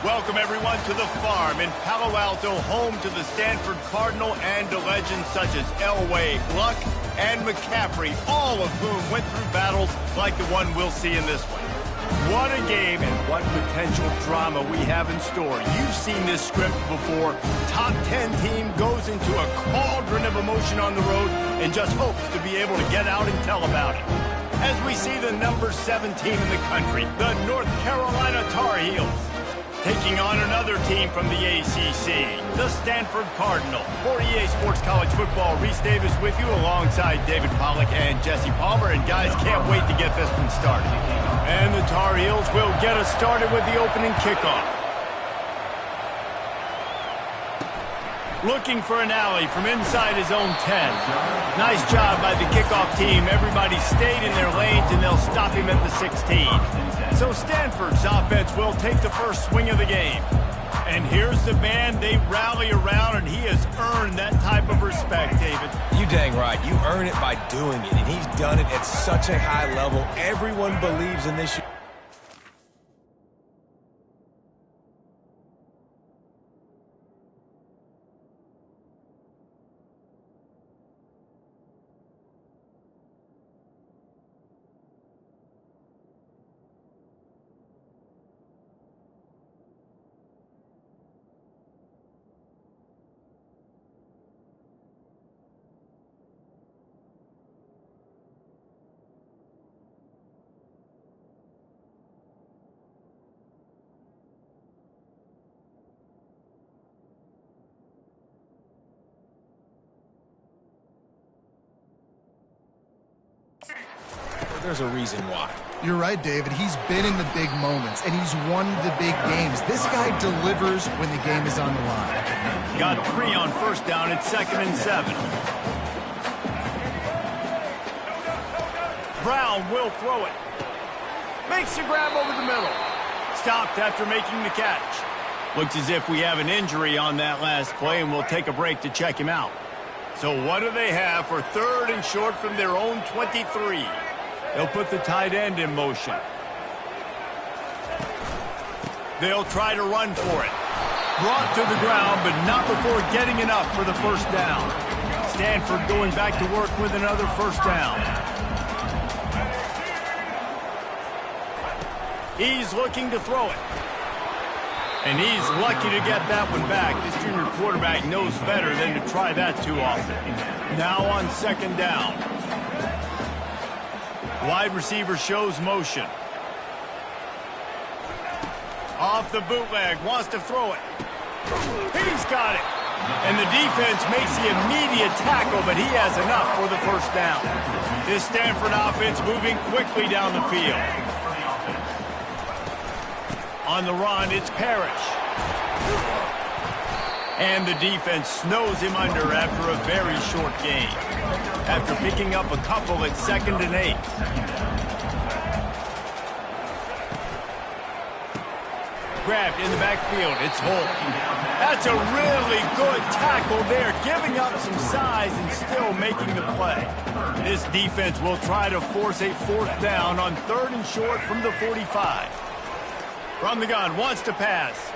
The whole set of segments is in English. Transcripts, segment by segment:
Welcome, everyone, to the farm in Palo Alto, home to the Stanford Cardinal and to legends such as Elway, Luck, and McCaffrey, all of whom went through battles like the one we'll see in this one. What a game and what potential drama we have in store. You've seen this script before. Top 10 team goes into a cauldron of emotion on the road and just hopes to be able to get out and tell about it. As we see the number 7 team in the country, the North Carolina Tar Heels, taking on another team from the ACC, the Stanford Cardinal. For EA Sports College Football, Reese Davis with you alongside David Pollack and Jesse Palmer. And guys, can't wait to get this one started. And the Tar Heels will get us started with the opening kickoff. Looking for an alley from inside his own 10. Nice job by the kickoff team. Everybody stayed in their lanes, and they'll stop him at the 16. So Stanford's offense will take the first swing of the game. And here's the man they rally around, and he has earned that type of respect, David. You dang right. You earn it by doing it, and he's done it at such a high level. Everyone believes in this. There's a reason why. You're right, David. He's been in the big moments, and he's won the big games. This guy delivers when the game is on the line. Got 3 on first down. It's 2nd and 7. Brown will throw it. Makes the grab over the middle. Stopped after making the catch. Looks as if we have an injury on that last play, and we'll take a break to check him out. So what do they have for 3rd and short from their own 23? They'll put the tight end in motion. They'll try to run for it. Brought to the ground, but not before getting enough for the first down. Stanford going back to work with another first down. He's looking to throw it. And he's lucky to get that one back. This junior quarterback knows better than to try that too often. Now on 2nd down. Wide receiver shows motion. Off the bootleg, wants to throw it. He's got it. And the defense makes the immediate tackle, but he has enough for the first down. This Stanford offense moving quickly down the field. On the run, it's Parrish. And the defense snows him under after a very short gain. After picking up a couple at 2nd and 8. Grabbed in the backfield. It's Holt. That's a really good tackle there, giving up some size and still making the play. This defense will try to force a 4th down on 3rd and short from the 45. From the gun, wants to pass.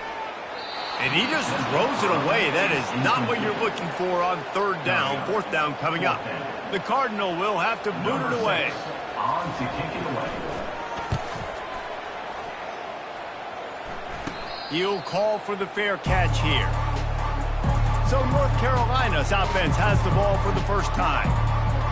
And he just throws it away. That is not what you're looking for on 3rd down. 4th down coming up. The Cardinal will have to boot it away. On to kick it away. He'll call for the fair catch here. So North Carolina's offense has the ball for the first time.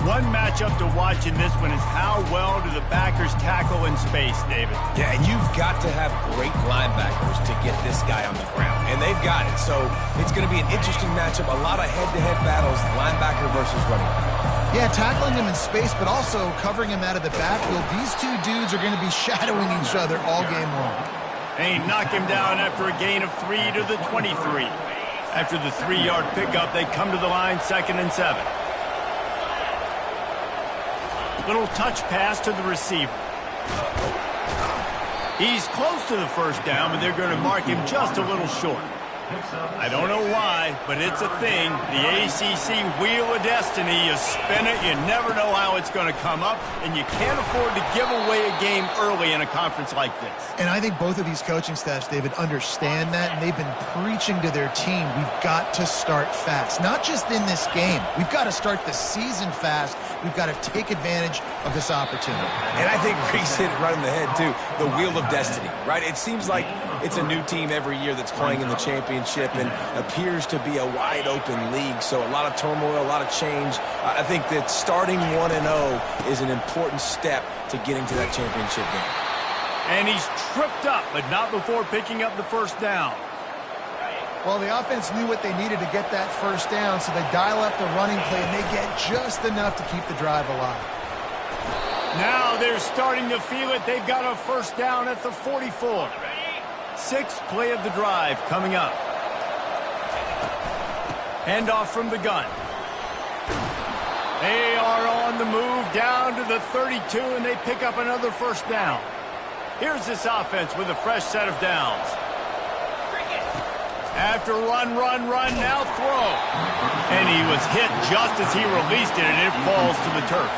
One matchup to watch in this one is how well do the backers tackle in space, David. Yeah, and you've got to have great linebackers to get this guy on the ground. And they've got it. So it's going to be an interesting matchup. A lot of head-to-head battles, linebacker versus running back. Yeah, tackling him in space, but also covering him out of the backfield. These two dudes are going to be shadowing each other all game long. They knock him down after a gain of 3 to the 23. After the 3-yard pickup, they come to the line 2nd and 7. Little touch pass to the receiver. He's close to the first down, but they're going to mark him just a little short. I don't know why, but it's a thing. The ACC Wheel of Destiny, you spin it, you never know how it's going to come up, and you can't afford to give away a game early in a conference like this. And I think both of these coaching staffs, David, understand that, and they've been preaching to their team, we've got to start fast. Not just in this game. We've got to start the season fast. We've got to take advantage of this opportunity. And I think Reese hit it right in the head, too. The Wheel of Destiny, right? It seems like it's a new team every year that's playing in the championship and appears to be a wide-open league. So a lot of turmoil, a lot of change. I think that starting 1-0 is an important step to getting to that championship game. And he's tripped up, but not before picking up the first down. Well, the offense knew what they needed to get that first down, so they dial up the running play, and they get just enough to keep the drive alive. Now they're starting to feel it. They've got a first down at the 44. Sixth play of the drive coming up. Handoff from the gun. They are on the move down to the 32, and they pick up another first down. Here's this offense with a fresh set of downs. After run, now throw. And he was hit just as he released it, and it falls to the turf.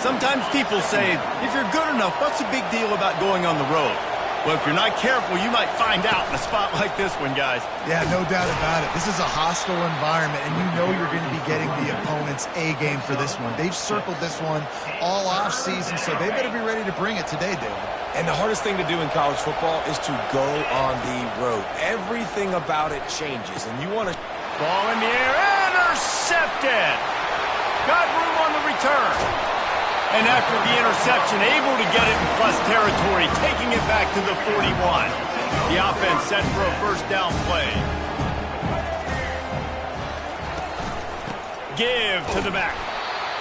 Sometimes people say, if you're good enough, what's the big deal about going on the road? Well, if you're not careful, you might find out in a spot like this one, guys. Yeah, no doubt about it. This is a hostile environment, and you know you're going to be getting the opponent's A game for this one. They've circled this one all off season, so they better be ready to bring it today, David. And the hardest thing to do in college football is to go on the road. Everything about it changes, and you want to... Ball in the air, intercepted! Got room on the return. And after the interception, able to get it in plus territory, taking it back to the 41. The offense set for a first down play. Give to the back.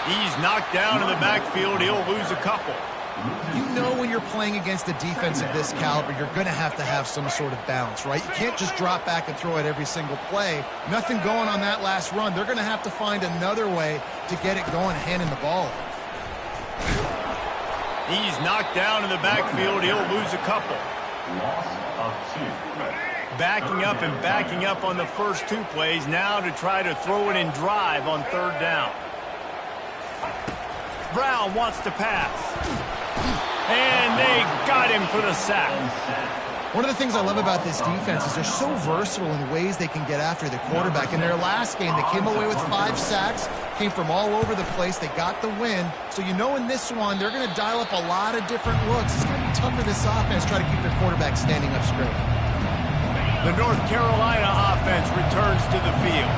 He's knocked down in the backfield. He'll lose a couple. You know when you're playing against a defense of this caliber, you're going to have some sort of balance, right? You can't just drop back and throw it every single play. Nothing going on that last run. They're going to have to find another way to get it going, handing the ball. He's knocked down in the backfield. He'll lose a couple. Loss of 2. Backing up on the first two plays now to try to throw it in drive on third down. Brown wants to pass. And they got him for the sack. One of the things I love about this defense is they're so versatile in ways they can get after the quarterback. In their last game, they came away with 5 sacks, came from all over the place. They got the win. So you know in this one, they're going to dial up a lot of different looks. It's going to be tough for this offense to try to keep their quarterback standing up straight. The North Carolina offense returns to the field.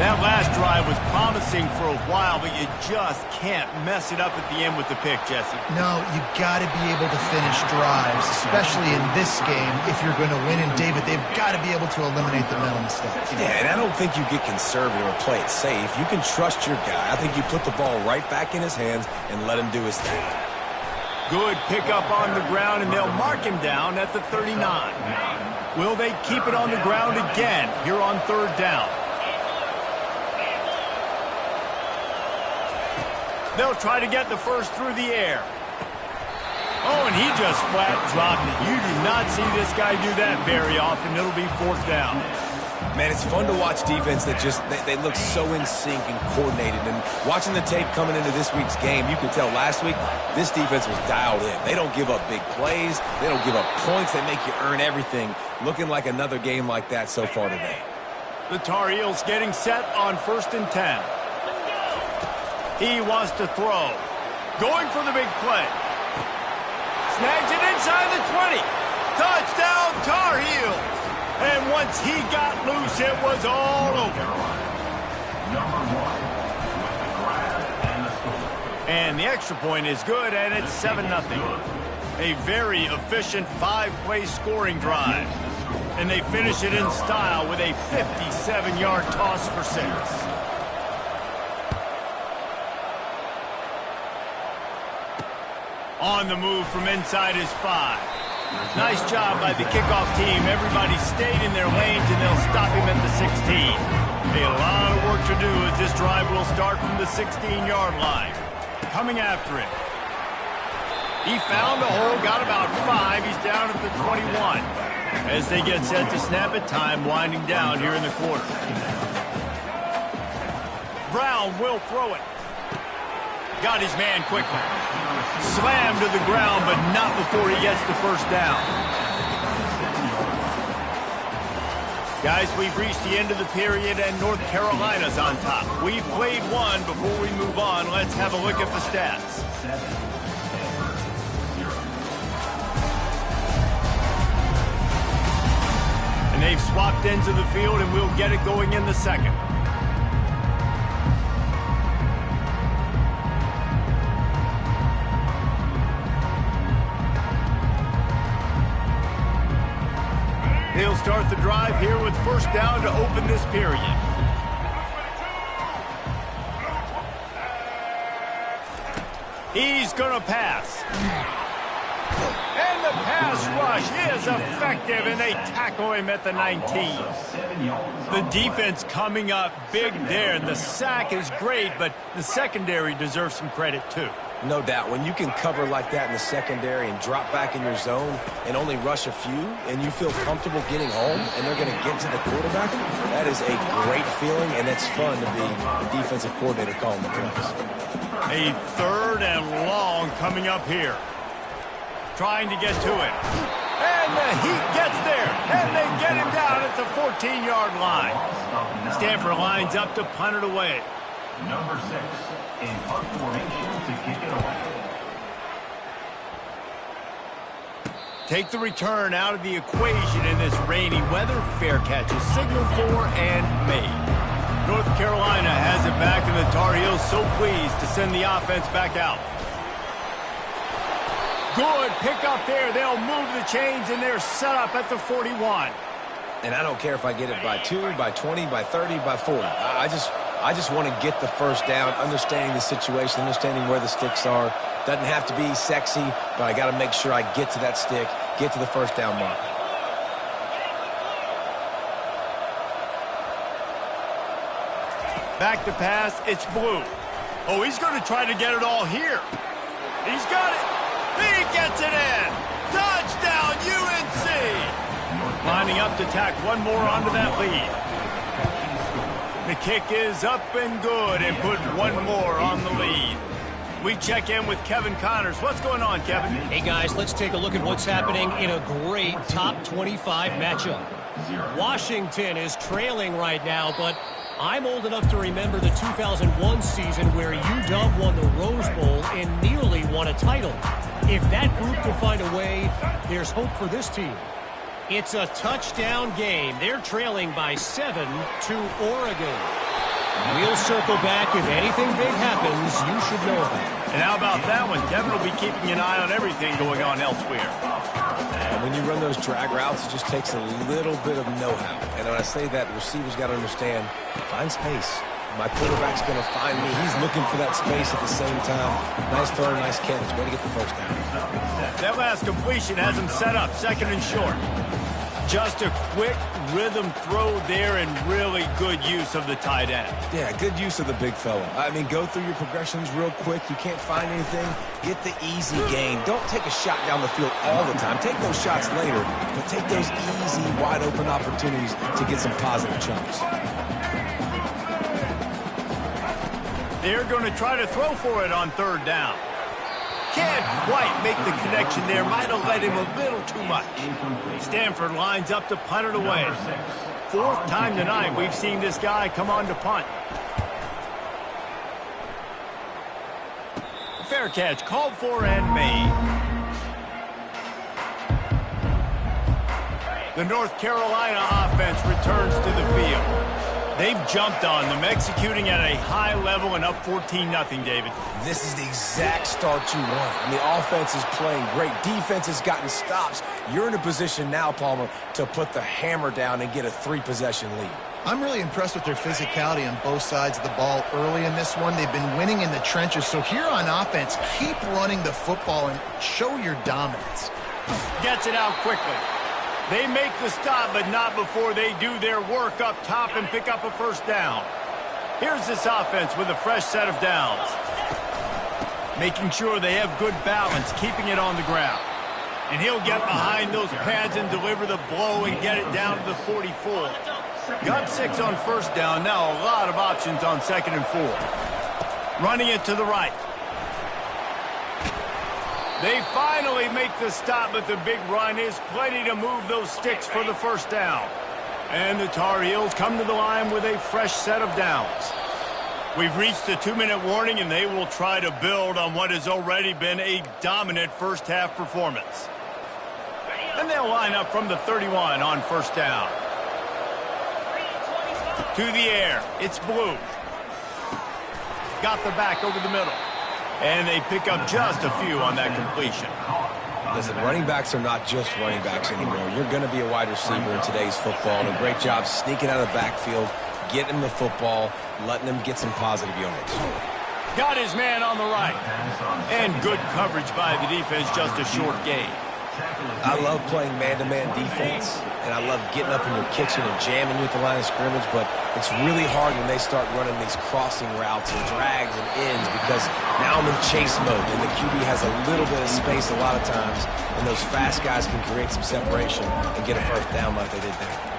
That last drive was promising for a while, but you just can't mess it up at the end with the pick, Jesse. No, you got to be able to finish drives, especially in this game if you're going to win. And, David, they've got to be able to eliminate the mental mistakes. Yeah, and I don't think you get conservative or play it safe. You can trust your guy. I think you put the ball right back in his hands and let him do his thing. Good pickup on the ground, and they'll mark him down at the 39. Will they keep it on the ground again here on third down? They'll try to get the first through the air. Oh, and he just flat dropped it. You do not see this guy do that very often. It'll be fourth down. Man, it's fun to watch defense that just, they look so in sync and coordinated. And watching the tape coming into this week's game, you could tell last week, this defense was dialed in. They don't give up big plays. They don't give up points. They make you earn everything. Looking like another game like that so far today. The Tar Heels getting set on 1st and 10. He wants to throw. Going for the big play. Snags it inside the 20. Touchdown, Tar Heels. And once he got loose, it was all over. Number 1 with the grab and the score. And the extra point is good, and it's 7-0. A very efficient 5-play scoring drive. And they finish it in style with a 57-yard toss for 6. On the move from inside his 5. Nice job by the kickoff team. Everybody stayed in their lanes, and they'll stop him at the 16. A lot of work to do as this drive will start from the 16-yard line. Coming after it. He found a hole, got about 5. He's down at the 21. as they get set to snap it. Time winding down here in the quarter. Brown will throw it. Got his man quickly. Slammed to the ground, but not before he gets the first down. Guys, we've reached the end of the period, and North Carolina's on top. We've played one. Before we move on, let's have a look at the stats. And they've swapped ends of the field, and we'll get it going in the second. They'll start the drive here with first down to open this period. He's going to pass. And the pass rush is effective, and they tackle him at the 19. The defense coming up big there, and the sack is great, but the secondary deserves some credit too. No doubt. When you can cover like that in the secondary and drop back in your zone and only rush a few, and you feel comfortable getting home and they're going to get to the quarterback, that is a great feeling, and it's fun to be the defensive coordinator calling the plays. A third and long coming up here. Trying to get to it. And the Heat gets there, and they get him down at the 14-yard line. Stanford lines up to punt it away. Number 6 in punt formation to kick it away. Take the return out of the equation in this rainy weather. Fair catch is signaled for and made. North Carolina has it back, and the Tar Heels so pleased to send the offense back out. Good pick up there. They'll move the chains, and they're set up at the 41. And I don't care if I get it by 2, by 20, by 30, by 40. I just want to get the first down, understanding the situation, understanding where the sticks are. Doesn't have to be sexy, but I got to make sure I get to that stick, get to the first down mark. Back to pass. It's Blue. Oh, he's going to try to get it all here. He's got it. He gets it in. Touchdown, UNC. Lining up to tack one more onto that lead. The kick is up and good, and put one more on the lead. We check in with Kevin Connors. What's going on, Kevin? Hey, guys, let's take a look at what's happening in a great top 25 matchup. Washington is trailing right now, but I'm old enough to remember the 2001 season where UW won the Rose Bowl and nearly won a title. If that group can find a way, there's hope for this team. It's a touchdown game. They're trailing by 7 to Oregon. We'll circle back. If anything big happens, you should know about it. And how about that one? Kevin will be keeping an eye on everything going on elsewhere. And when you run those drag routes, it just takes a little bit of know-how. And when I say that, the receiver's got to understand, find space. My quarterback's going to find me. He's looking for that space at the same time. Nice throw, nice catch. Way to get the first down. That last completion has him set up, second and short. Just a quick rhythm throw there, and really good use of the tight end. Yeah, good use of the big fella. I mean, go through your progressions real quick. You can't find anything. Get the easy gain. Don't take a shot down the field all the time. Take those shots later, but take those easy, wide-open opportunities to get some positive chunks. They're going to try to throw for it on third down. Can't quite make the connection there. Might have led him a little too much. Stanford lines up to punt it away. Fourth time tonight we've seen this guy come on to punt. Fair catch called for and made. The North Carolina offense returns to the field. They've jumped on them, executing at a high level and up 14-0, David. This is the exact start you want. I mean, offense is playing great. Defense has gotten stops. You're in a position now, Palmer, to put the hammer down and get a 3-possession lead. I'm really impressed with their physicality on both sides of the ball early in this one. They've been winning in the trenches. So here on offense, keep running the football and show your dominance. Gets it out quickly. They make the stop, but not before they do their work up top and pick up a first down. Here's this offense with a fresh set of downs. Making sure they have good balance, keeping it on the ground. And he'll get behind those pads and deliver the blow and get it down to the 44. Got 6 on first down. Now a lot of options on 2nd and 4. Running it to the right. They finally make the stop, but the big run is plenty to move those sticks for the first down. And the Tar Heels come to the line with a fresh set of downs. We've reached the 2-minute warning, and they will try to build on what has already been a dominant first-half performance. And they'll line up from the 31 on first down. To the air. It's Blue. Got the back over the middle. And they pick up just a few on that completion. Listen, running backs are not just running backs anymore. You're going to be a wide receiver in today's football. And a great job sneaking out of the backfield, getting the football, letting them get some positive yards. Got his man on the right. And good coverage by the defense, just a short gain. I love playing man-to-man defense, and I love getting up in your kitchen and jamming you at the line of scrimmage, but it's really hard when they start running these crossing routes and drags and ends because now I'm in chase mode, and the QB has a little bit of space a lot of times, and those fast guys can create some separation and get a first down like they did there.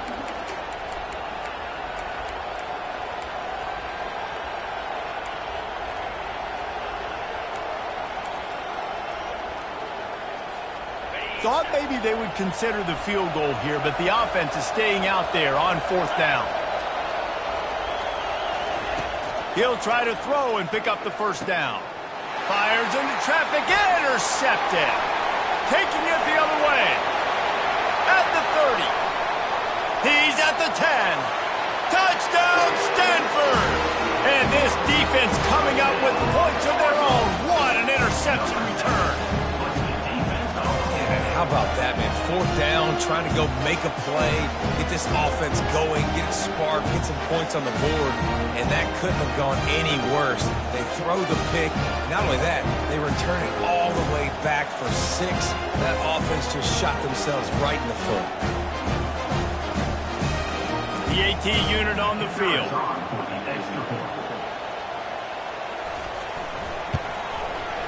Thought maybe they would consider the field goal here, but the offense is staying out there on 4th down. He'll try to throw and pick up the first down. Fires into traffic, intercepted. Taking it the other way. At the 30. He's at the 10. Touchdown, Stanford! And this defense coming up with points of their own. What an interception return. How about that, man? 4th down, trying to go make a play, get this offense going, get it sparked, get some points on the board, and that couldn't have gone any worse. They throw the pick. Not only that, they return it all the way back for 6. That offense just shot themselves right in the foot. The AT unit on the field.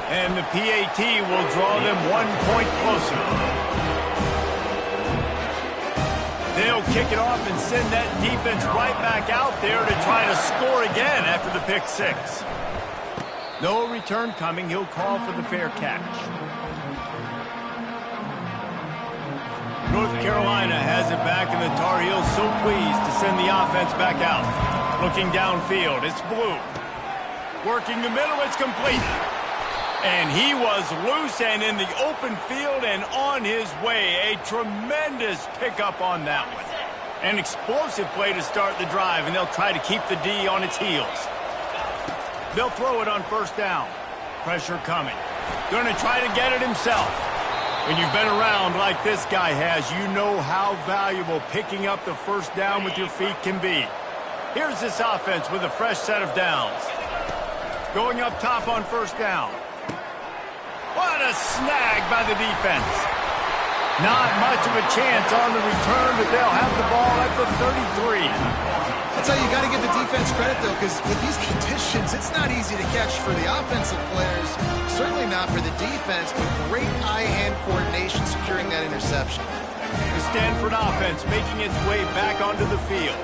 And the PAT will draw them 1 point closer. They'll kick it off and send that defense right back out there to try to score again after the pick 6. No return coming. He'll call for the fair catch. North Carolina has it back, and the Tar Heels so pleased to send the offense back out. Looking downfield, it's Blue. Working the middle, it's complete. And he was loose and in the open field and on his way. A tremendous pickup on that one. An explosive play to start the drive, and they'll try to keep the D on its heels. They'll throw it on first down. Pressure coming. Going to try to get it himself. When you've been around like this guy has, you know how valuable picking up the first down with your feet can be. Here's this offense with a fresh set of downs. Going up top on first down. What a snag by the defense. Not much of a chance on the return, but they'll have the ball at the 33. I'll tell you, you got to give the defense credit, though, because with these conditions, it's not easy to catch for the offensive players. Certainly not for the defense, but great eye-hand coordination securing that interception. The Stanford offense making its way back onto the field.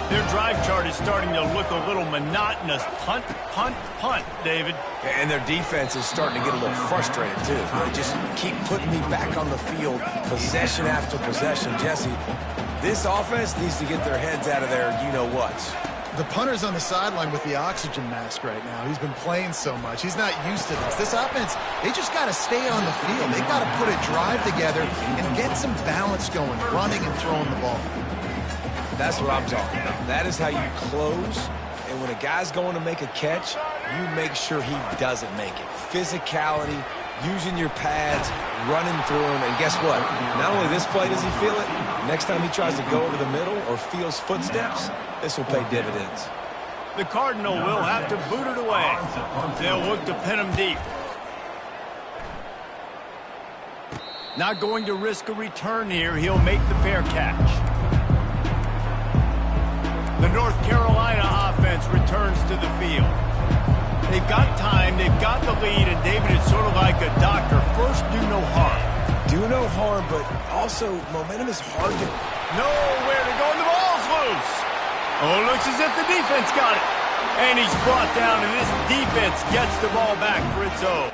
Their drive chart is starting to look a little monotonous. Punt, punt, punt, David. And their defense is starting to get a little frustrated, too. They just keep putting me back on the field, possession after possession. Jesse, this offense needs to get their heads out of their you-know-whats. The punter's on the sideline with the oxygen mask right now. He's been playing so much. He's not used to this. This offense, they just got to stay on the field. They got to put a drive together and get some balance going, running and throwing the ball. That's what I'm talking about. That is how you close. And when a guy's going to make a catch, you make sure he doesn't make it. Physicality, using your pads, running through him. And guess what? Not only this play does he feel it, next time he tries to go over the middle or feels footsteps, this will pay dividends. The Cardinal will have to boot it away. They'll look to pin him deep. Not going to risk a return here. He'll make the fair catch. The North Carolina offense returns to the field. They've got time, they've got the lead, and David is sort of like a doctor. First, do no harm. do no harm, but also momentum is hard to... Nowhere to go, and the ball's loose. Oh, it looks as if the defense got it. And he's brought down, and this defense gets the ball back for its own.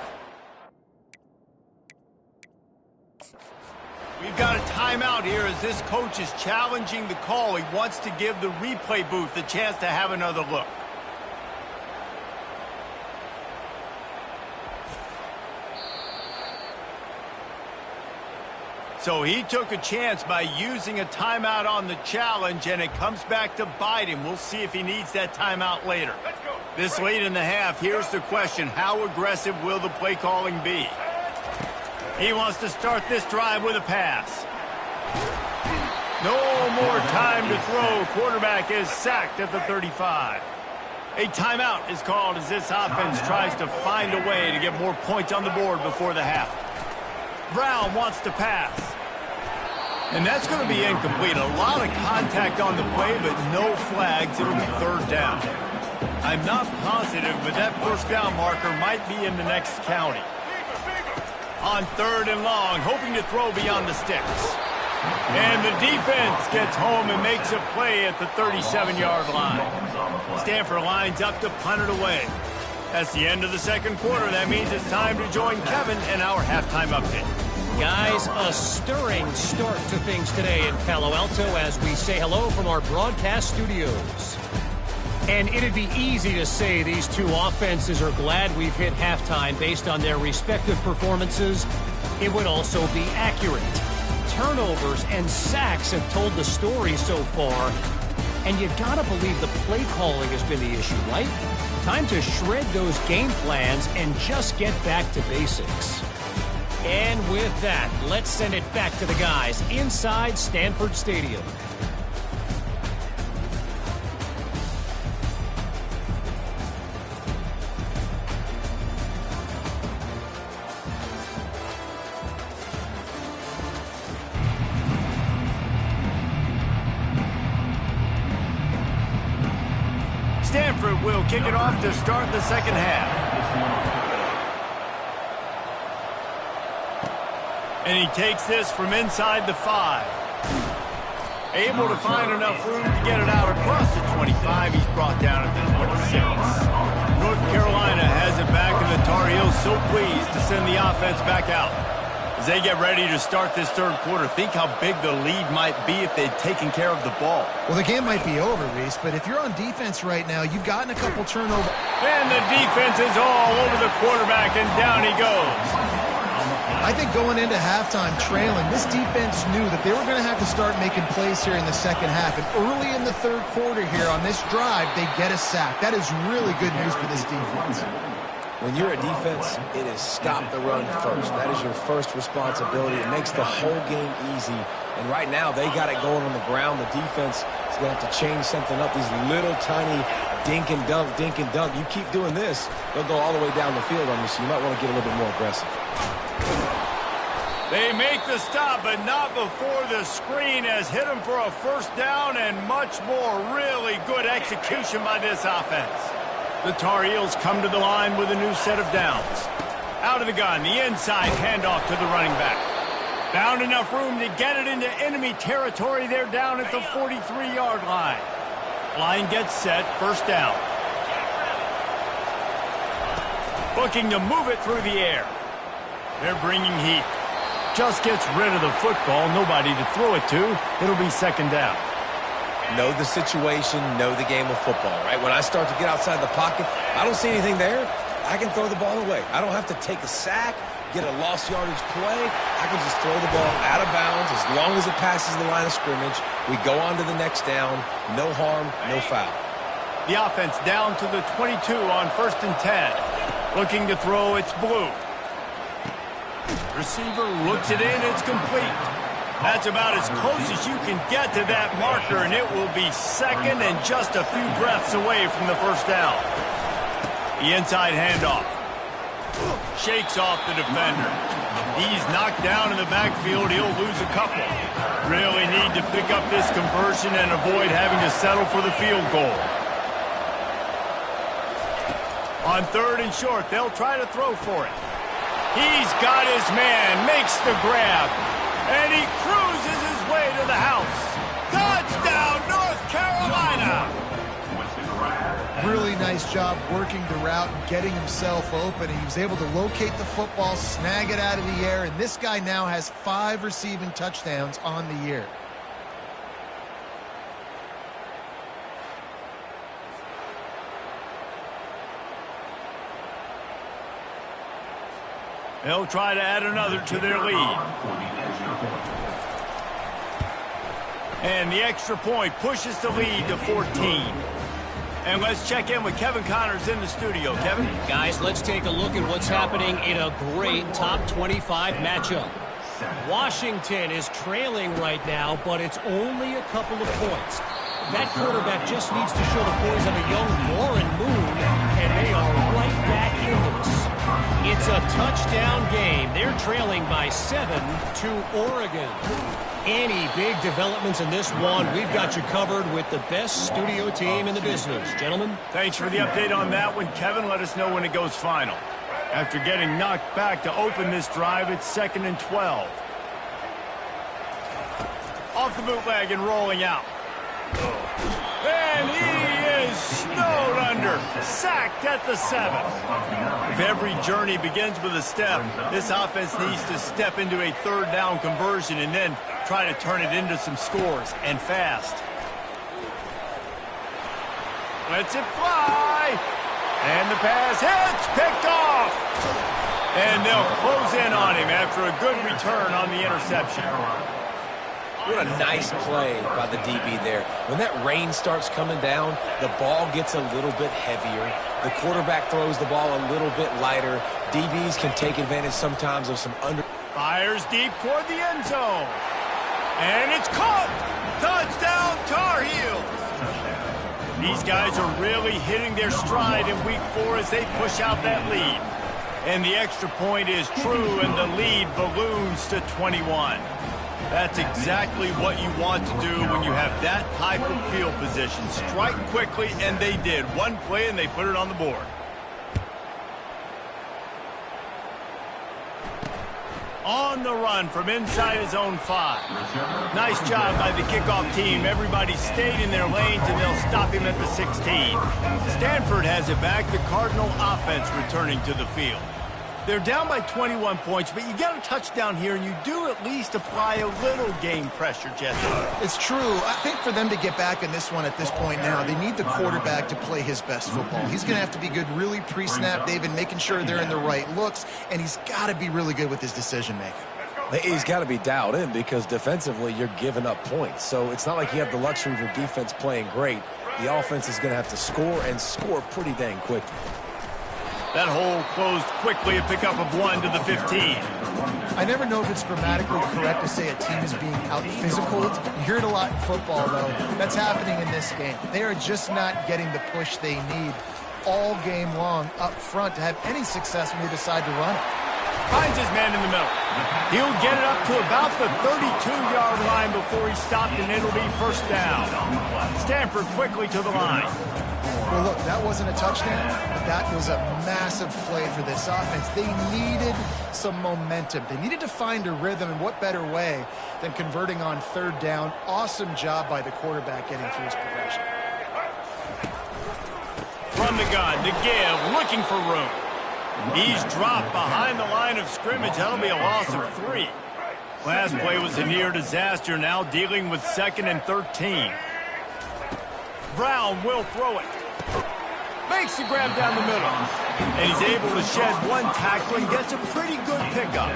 We've got a timeout here as this coach is challenging the call. He wants to give the replay booth a chance to have another look. So he took a chance by using a timeout on the challenge, and it comes back to bite him. We'll see if he needs that timeout later. This late in the half, here's the question. How aggressive will the play calling be? He wants to start this drive with a pass. No more time to throw. Quarterback is sacked at the 35. A timeout is called as this offense tries to find a way to get more points on the board before the half. Brown wants to pass. And that's going to be incomplete. A lot of contact on the play, but no flags. It'll be third down. I'm not positive, but that first down marker might be in the next county. On third and long, hoping to throw beyond the sticks. And the defense gets home and makes a play at the 37-yard line. Stanford lines up to punt it away. That's the end of the second quarter. That means it's time to join Kevin in our halftime update. Guys, a stirring start to things today in Palo Alto as we say hello from our broadcast studios. And it'd be easy to say these two offenses are glad we've hit halftime based on their respective performances. It would also be accurate. Turnovers and sacks have told the story so far. And you gotta believe the play calling has been the issue, right? Time to shred those game plans and just get back to basics. And with that, let's send it back to the guys inside Stanford Stadium. Stanford will kick it off to start the second half. And he takes this from inside the 5. Able to find enough room to get it out across the 25. He's brought down at the 26. North Carolina has it back, and the Tar Heels so pleased to send the offense back out. As they get ready to start this third quarter, think how big the lead might be if they'd taken care of the ball. Well, the game might be over, Reese, but if you're on defense right now, you've gotten a couple turnovers. And the defense is all over the quarterback, and down he goes. I think going into halftime trailing, this defense knew that they were going to have to start making plays here in the second half. And early in the third quarter here on this drive, they get a sack. That is really good news for this defense. When you're a defense, it is stop the run first. That is your first responsibility. It makes the whole game easy. And right now, they got it going on the ground. The defense is going to have to change something up. These little tiny dink and dunk, dink and dunk. You keep doing this, they'll go all the way down the field on you, so you might want to get a little bit more aggressive. They make the stop, but not before the screen has hit them for a first down and much more. Really good execution by this offense. The Tar Heels come to the line with a new set of downs. Out of the gun, the inside handoff to the running back. Found enough room to get it into enemy territory. They're down at the 43-yard line. Line gets set, first down. Looking to move it through the air. They're bringing heat. Just gets rid of the football, nobody to throw it to. It'll be second down. Know the situation, know the game of football, right? When I start to get outside the pocket, I don't see anything there, I can throw the ball away. I don't have to take a sack, get a lost yardage play. I can just throw the ball out of bounds as long as it passes the line of scrimmage. We go on to the next down. No harm, no foul. The offense down to the 22 on 1st and 10. Looking to throw, it's Blue. Receiver looks it in, it's complete. That's about as close as you can get to that marker, and it will be second and just a few breaths away from the first down. The inside handoff. Shakes off the defender. He's knocked down in the backfield. He'll lose a couple. Really need to pick up this conversion and avoid having to settle for the field goal. On 3rd and short, they'll try to throw for it. He's got his man, makes the grab, and he cruises his way to the house. Touchdown, North Carolina! Really nice job working the route and getting himself open. He was able to locate the football, snag it out of the air, and this guy now has 5 receiving touchdowns on the year. They'll try to add another to their lead. And the extra point pushes the lead to 14. And let's check in with Kevin Connors in the studio. Kevin? Guys, let's take a look at what's happening in a great top 25 matchup. Washington is trailing right now, but it's only a couple of points. That quarterback just needs to show the boys of a young Warren Moon, and they are right back in this. It's a touchdown game. They're trailing by 7 to Oregon. Any big developments in this one, we've got you covered with the best studio team in the business. Gentlemen? Thanks for the update on that one, Kevin. Let us know when it goes final. After getting knocked back to open this drive, it's 2nd and 12. Off the bootleg and rolling out. And he is snowed under, sacked at the 7. If every journey begins with a step, this offense needs to step into a 3rd down conversion and then try to turn it into some scores, and fast. Lets it fly. And the pass hits, picked off. And they'll close in on him after a good return on the interception. What a nice play by the DB there. When that rain starts coming down, the ball gets a little bit heavier. The quarterback throws the ball a little bit lighter. DBs can take advantage sometimes of some under... Fires deep toward the end zone. And it's caught! Touchdown, Tar Heels! These guys are really hitting their stride in week 4 as they push out that lead. And the extra point is true, and the lead balloons to 21. That's exactly what you want to do when you have that type of field position. Strike quickly, and they did. One play, and they put it on the board. On the run from inside his own 5. Nice job by the kickoff team. Everybody stayed in their lanes, and they'll stop him at the 16. Stanford has it back. The Cardinal offense returning to the field. They're down by 21 points, but you get a touchdown here, and you do at least apply a little game pressure, Jesse. It's true. I think for them to get back in this one at this point now, they need the quarterback to play his best football. He's going to have to be good really pre-snap, David, making sure they're in the right looks, and he's got to be really good with his decision-making. He's got to be dialed in because defensively you're giving up points. So it's not like you have the luxury of your defense playing great. The offense is going to have to score and score pretty dang quickly. That hole closed quickly, a pickup of 1 to the 15. I never know if it's grammatically correct to say a team is being out-physicaled. You hear it a lot in football, though. That's happening in this game. They are just not getting the push they need all game long up front to have any success when they decide to run it. Finds his man in the middle. He'll get it up to about the 32-yard line before he stopped, and it'll be 1st down. Stanford quickly to the line. Well, look, that wasn't a touchdown, but that was a massive play for this offense. They needed some momentum. They needed to find a rhythm, and what better way than converting on 3rd down. Awesome job by the quarterback getting through his progression. From the gun, to give, looking for room. He's dropped behind the line of scrimmage. That'll be a loss of 3. Last play was a near disaster, now dealing with 2nd and 13. Brown will throw it. Makes the grab down the middle. And he's able to shed 1 tackle and gets a pretty good pickup.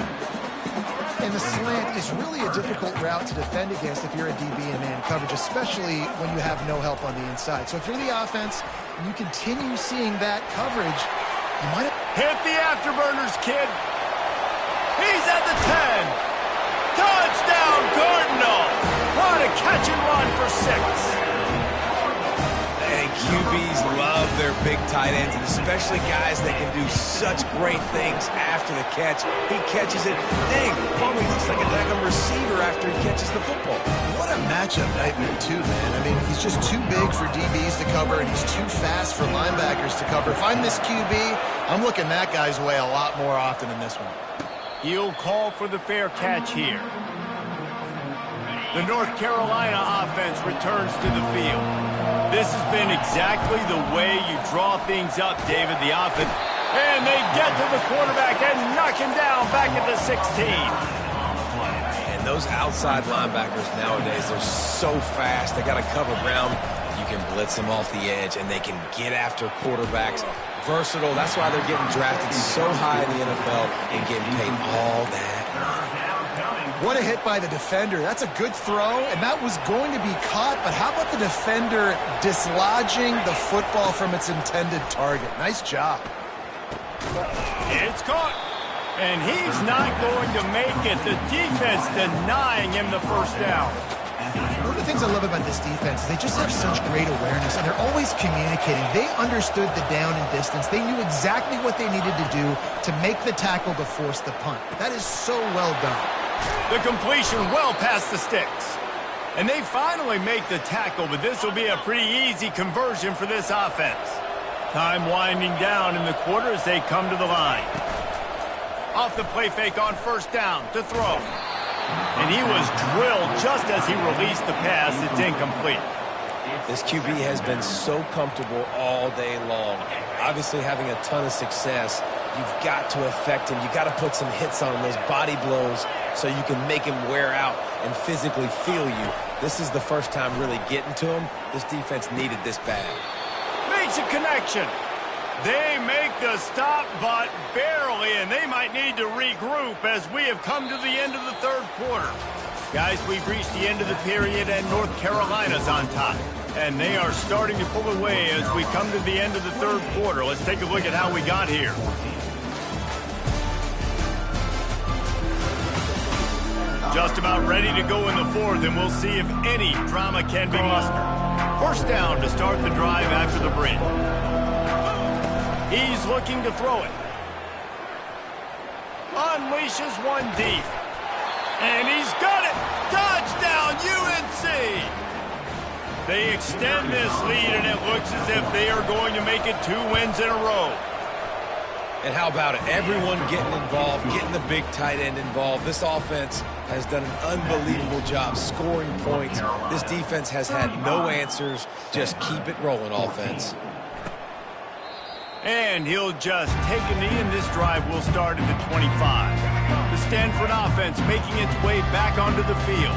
And the slant is really a difficult route to defend against if you're a DB in man coverage, especially when you have no help on the inside. So if you're the offense and you continue seeing that coverage, you might have... Hit the afterburners, kid. He's at the 10. Touchdown, Cardinal. What a catch and run for 6. And QBs love their big tight ends, and especially guys that can do such great things after the catch. He catches it. Dang, probably looks like a daggum receiver after he catches the football. What a matchup nightmare, too, man. I mean, he's just too big for DBs to cover, and he's too fast for linebackers to cover. If I'm this QB, I'm looking that guy's way a lot more often in this one. He'll call for the fair catch here. The North Carolina offense returns to the field. This has been exactly the way you draw things up, David, the offense. And they get to the quarterback and knock him down back at the 16. And those outside linebackers nowadays, they're so fast. They got to cover ground. You can blitz them off the edge, and they can get after quarterbacks. Versatile. That's why they're getting drafted so high in the NFL and getting paid all that. What a hit by the defender. That's a good throw, and that was going to be caught, but how about the defender dislodging the football from its intended target? Nice job. It's caught, and he's not going to make it. The defense denying him the first down. One of the things I love about this defense is they just have such great awareness, and they're always communicating. They understood the down and distance. They knew exactly what they needed to do to make the tackle to force the punt. That is so well done. The completion well past the sticks. And they finally make the tackle, but this will be a pretty easy conversion for this offense. Time winding down in the quarter as they come to the line. Off the play fake on first down to throw. And he was drilled just as he released the pass. It's incomplete. This QB has been so comfortable all day long. Obviously having a ton of success. You've got to affect him. You've got to put some hits on him, those body blows, so you can make him wear out and physically feel you. This is the first time really getting to him. This defense needed this bad. Makes a connection. They make the stop, but barely, and they might need to regroup as we have come to the end of the third quarter. Guys, we've reached the end of the period, and North Carolina's on top. And they are starting to pull away as we come to the end of the third quarter. Let's take a look at how we got here. Just about ready to go in the fourth, and we'll see if any drama can be mustered. First down to start the drive after the break. He's looking to throw it. Unleashes one deep. And he's got it! Touchdown, UNC! They extend this lead, and it looks as if they are going to make it 2 wins in a row. And how about it? Everyone getting involved, getting the big tight end involved. This offense has done an unbelievable job scoring points. This defense has had no answers. Just keep it rolling, offense. And he'll just take a knee, and this drive will start at the 25. The Stanford offense making its way back onto the field.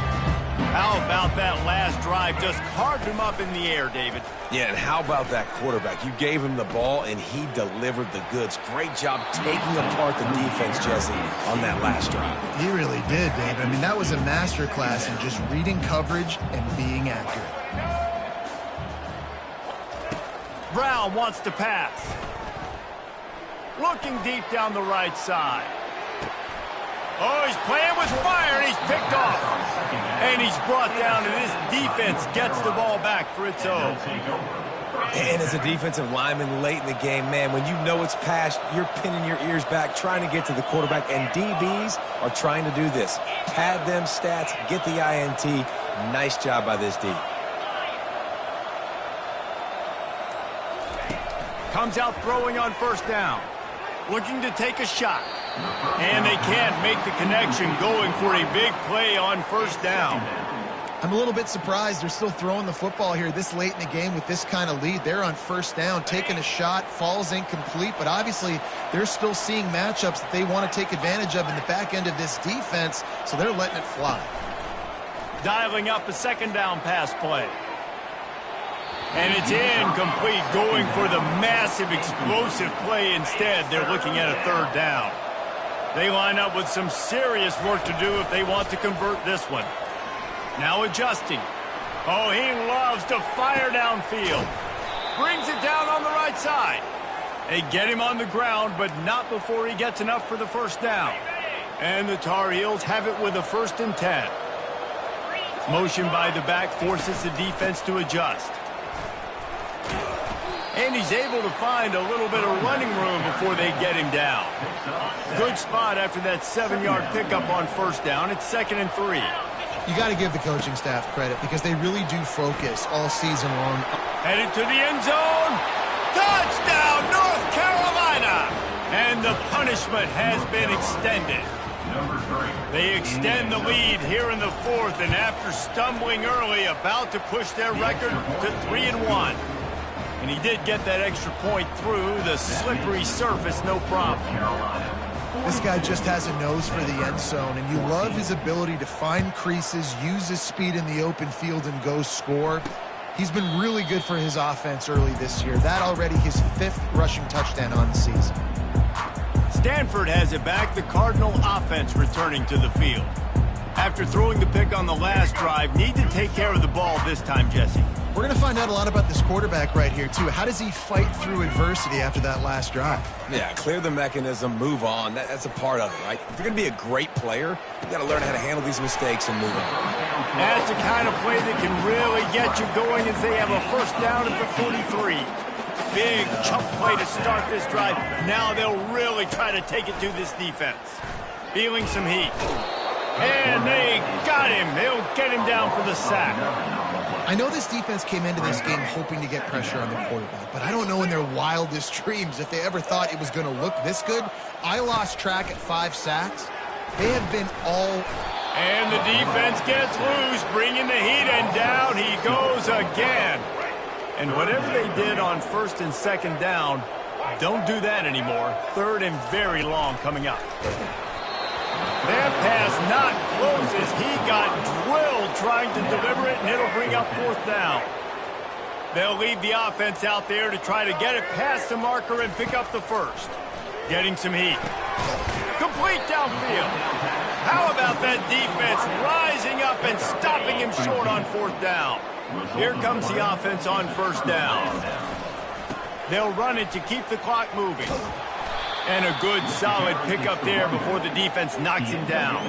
How about that last drive? Just carved him up in the air, David. Yeah, and how about that quarterback? You gave him the ball, and he delivered the goods. Great job taking apart the defense, Jesse, on that last drive. He really did, Dave. I mean, that was a masterclass in just reading coverage and being accurate. Brown wants to pass. Looking deep down the right side. Oh, he's playing with fire, and he's picked off. And he's brought down, and this defense gets the ball back for its own. And as a defensive lineman late in the game, man, when you know it's past, you're pinning your ears back, trying to get to the quarterback, and DBs are trying to do this. Pad them stats, get the INT. Nice job by this D. Comes out throwing on first down. Looking to take a shot. And they can't make the connection, going for a big play on first down. I'm a little bit surprised they're still throwing the football here this late in the game with this kind of lead. They're on first down, taking a shot, falls incomplete, but obviously they're still seeing matchups that they want to take advantage of in the back end of this defense, so they're letting it fly. Dialing up a second down pass play. And it's incomplete, going for the massive explosive play instead. They're looking at a third down. They line up with some serious work to do if they want to convert this one. Now adjusting. Oh, he loves to fire downfield. Brings it down on the right side. They get him on the ground, but not before he gets enough for the first down. And the Tar Heels have it with a 1st and 10. Motion by the back forces the defense to adjust. And he's able to find a little bit of running room before they get him down. Good spot after that 7-yard pickup on first down. It's 2nd and 3. You got to give the coaching staff credit because they really do focus all season long. Headed to the end zone. Touchdown, North Carolina! Carolina. And the punishment has been extended. They extend the lead here in the fourth, and after stumbling early, about to push their record to 3-1. And he did get that extra point through the slippery surface, no problem. This guy just has a nose for the end zone, and you love his ability to find creases, use his speed in the open field, and go score. He's been really good for his offense early this year. That already his 5th rushing touchdown on the season. Stanford has it back, the Cardinal offense returning to the field. After throwing the pick on the last drive, need to take care of the ball this time, Jesse. We're going to find out a lot about this quarterback right here, too. How does he fight through adversity after that last drive? Yeah, clear the mechanism, move on. That's a part of it, right? If you're going to be a great player, you got to learn how to handle these mistakes and move on. That's the kind of play that can really get you going as they have a first down at the 43. Big chunk play to start this drive. Now they'll really try to take it to this defense. Feeling some heat. And they got him. They'll get him down for the sack. I know this defense came into this game hoping to get pressure on the quarterback, but I don't know in their wildest dreams if they ever thought it was going to look this good. I lost track at 5 sacks. They have been all... And the defense gets loose, bringing the heat, and down he goes again. And whatever they did on first and second down, don't do that anymore. Third and very long coming up. That pass not close as he got drilled trying to deliver it, and it'll bring up 4th down. They'll leave the offense out there to try to get it past the marker and pick up the first. Getting some heat. Complete downfield. How about that defense rising up and stopping him short on 4th down? Here comes the offense on first down. They'll run it to keep the clock moving. And a good, solid pickup there before the defense knocks him down.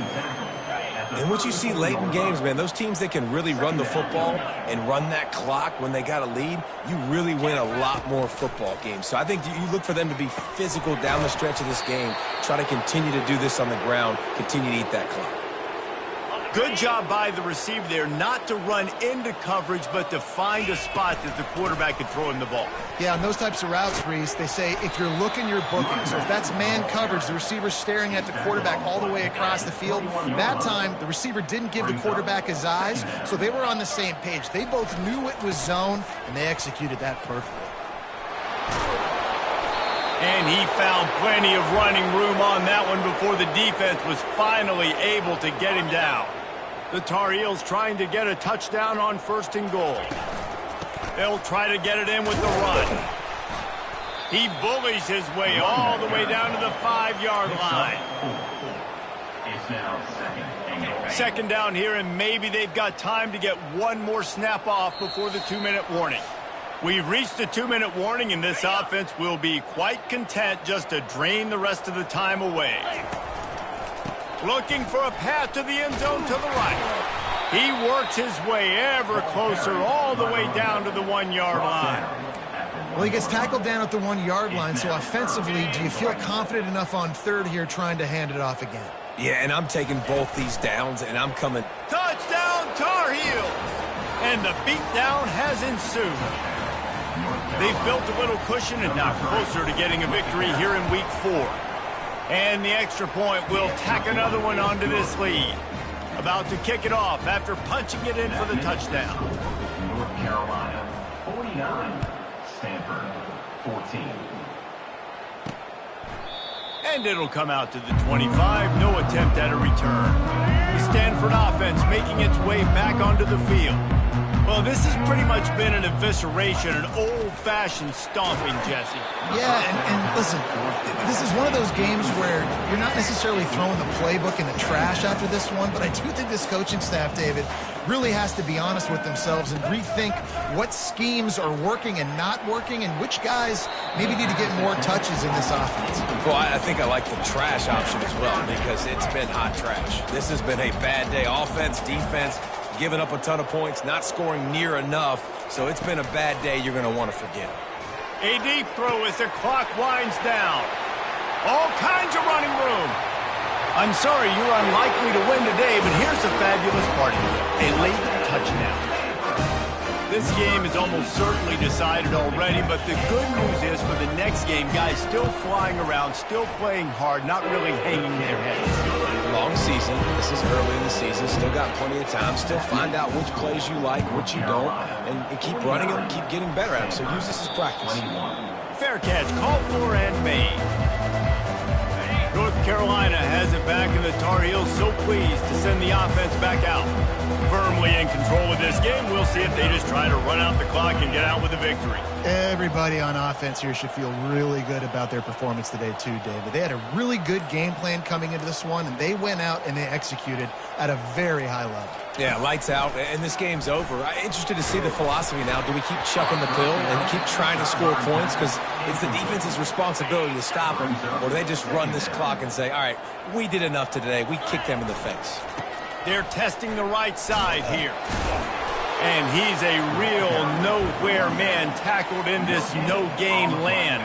And what you see late in games, man, those teams that can really run the football and run that clock when they got a lead, you really win a lot more football games. So I think you look for them to be physical down the stretch of this game, try to continue to do this on the ground, continue to eat that clock. Good job by the receiver there not to run into coverage, but to find a spot that the quarterback could throw him the ball. Yeah, on those types of routes, Reese, they say if you're looking, you're booking. So if that's man coverage, the receiver's staring at the quarterback all the way across the field. That time, the receiver didn't give the quarterback his eyes, so they were on the same page. They both knew it was zone, and they executed that perfectly. And he found plenty of running room on that one before the defense was finally able to get him down. The Tar Heels trying to get a touchdown on 1st and goal. They'll try to get it in with the run. He bullies his way all the way down to the 5-yard line. It's now 2nd and goal. Second down here, and maybe they've got time to get one more snap off before the 2-minute warning. We've reached the 2-minute warning, and this offense will be quite content just to drain the rest of the time away. Looking for a path to the end zone to the right. He works his way ever closer all the way down to the 1-yard line. Well, he gets tackled down at the 1-yard line, so offensively, do you feel confident enough on 3rd here trying to hand it off again? Yeah, and I'm taking both these downs, and I'm coming. Touchdown, Tar Heels! And the beatdown has ensued. They've built a little cushion and now closer to getting a victory here in Week 4. And the extra point will tack another one onto this lead. About to kick it off after punching it in for the touchdown. North Carolina, 49. Stanford, 14. And it'll come out to the 25. No attempt at a return. The Stanford offense making its way back onto the field. Well, this has pretty much been an evisceration, an old-fashioned stomping, Jesse. Yeah, and listen, this is one of those games where you're not necessarily throwing the playbook in the trash after this one, but I do think this coaching staff, David, really has to be honest with themselves and rethink what schemes are working and not working and which guys maybe need to get more touches in this offense. Well, I think I like the trash option as well because it's been hot trash. This has been a bad day. Offense, defense, giving up a ton of points, not scoring near enough. So it's been a bad day you're going to want to forget. A deep throw as the clock winds down. All kinds of running room. I'm sorry you're unlikely to win today, but here's the fabulous part of it. A late touchdown. this game is almost certainly decided already, but the good news is for the next game, guys still flying around, still playing hard, not really hanging their heads. Long season. This is early in the season. Still got plenty of time. Still find out which plays you like, which you don't, and keep running them, keep getting better at them. So use this as practice. Fair catch, called for and made. North Carolina has it back, and the Tar Heels so pleased to send the offense back out. Firmly in control of this game. We'll see if they just try to run out the clock and get out with a victory. Everybody on offense here should feel really good about their performance today too, David. They had a really good game plan coming into this one, and they went out and they executed at a very high level. Yeah, lights out, and this game's over. I'm interested to see the philosophy now. Do we keep chucking the pill and keep trying to score points because it's the defense's responsibility to stop them, or do they just run this clock and say, all right, we did enough today. We kicked them in the face. They're testing the right side here. And he's a real nowhere man tackled in this no-gain land.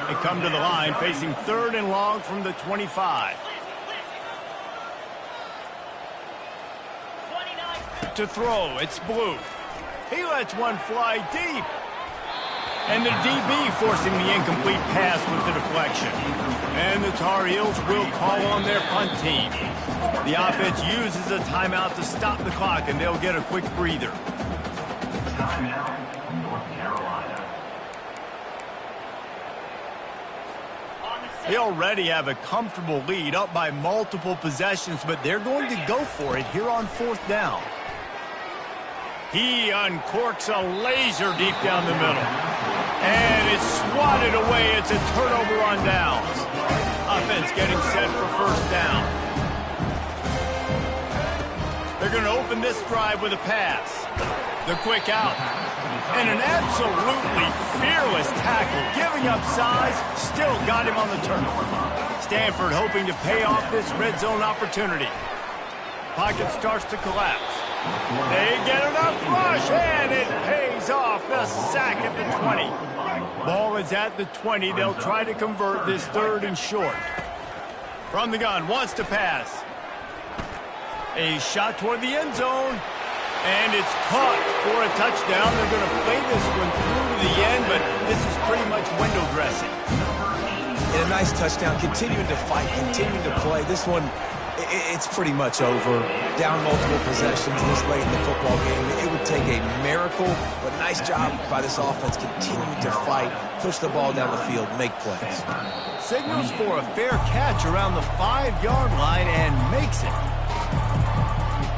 They come to the line facing 3rd and long from the 25. To throw, it's Blue. He lets one fly deep. And the DB forcing the incomplete pass with the deflection. And the Tar Heels will call on their punt team. The offense uses a timeout to stop the clock, and they'll get a quick breather. Timeout, North Carolina. They already have a comfortable lead, up by multiple possessions, but they're going to go for it here on 4th down. He uncorks a laser deep down the middle. And it's swatted away. It's a turnover on downs. Offense getting set for 1st down. They're going to open this drive with a pass. The quick out. And an absolutely fearless tackle. Giving up size, still got him on the turnover. Stanford hoping to pay off this red zone opportunity. Pocket starts to collapse. They get enough rush, and it pays off. The sack at the 20. Ball is at the 20. They'll try to convert this 3rd and short. From the gun, wants to pass. A shot toward the end zone, and it's caught for a touchdown. They're going to play this one through to the end, but this is pretty much window dressing. And a nice touchdown, continuing to fight, continuing to play. This one, it's pretty much over. Down multiple possessions this late in the football game. It would take a miracle, but nice job by this offense continuing to fight, push the ball down the field, make plays. Signals for a fair catch around the 5-yard line and makes it.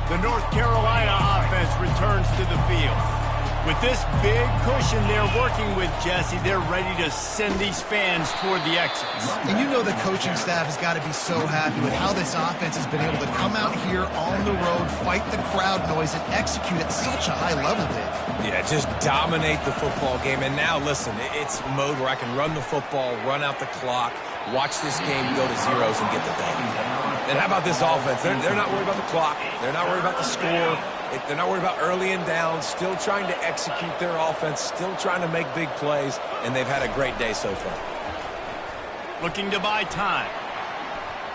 The North Carolina offense returns to the field. With this big cushion they're working with, Jesse, they're ready to send these fans toward the exits. And you know the coaching staff has got to be so happy with how this offense has been able to come out here on the road, fight the crowd noise, and execute at such a high level, Dave. Yeah, just dominate the football game. And now, listen, it's mode where I can run the football, run out the clock, watch this game go to zeros and get the dub. And how about this offense? They're not worried about the clock. They're not worried about the score. They're not worried about early and down. Still trying to execute their offense. Still trying to make big plays. And they've had a great day so far. Looking to buy time.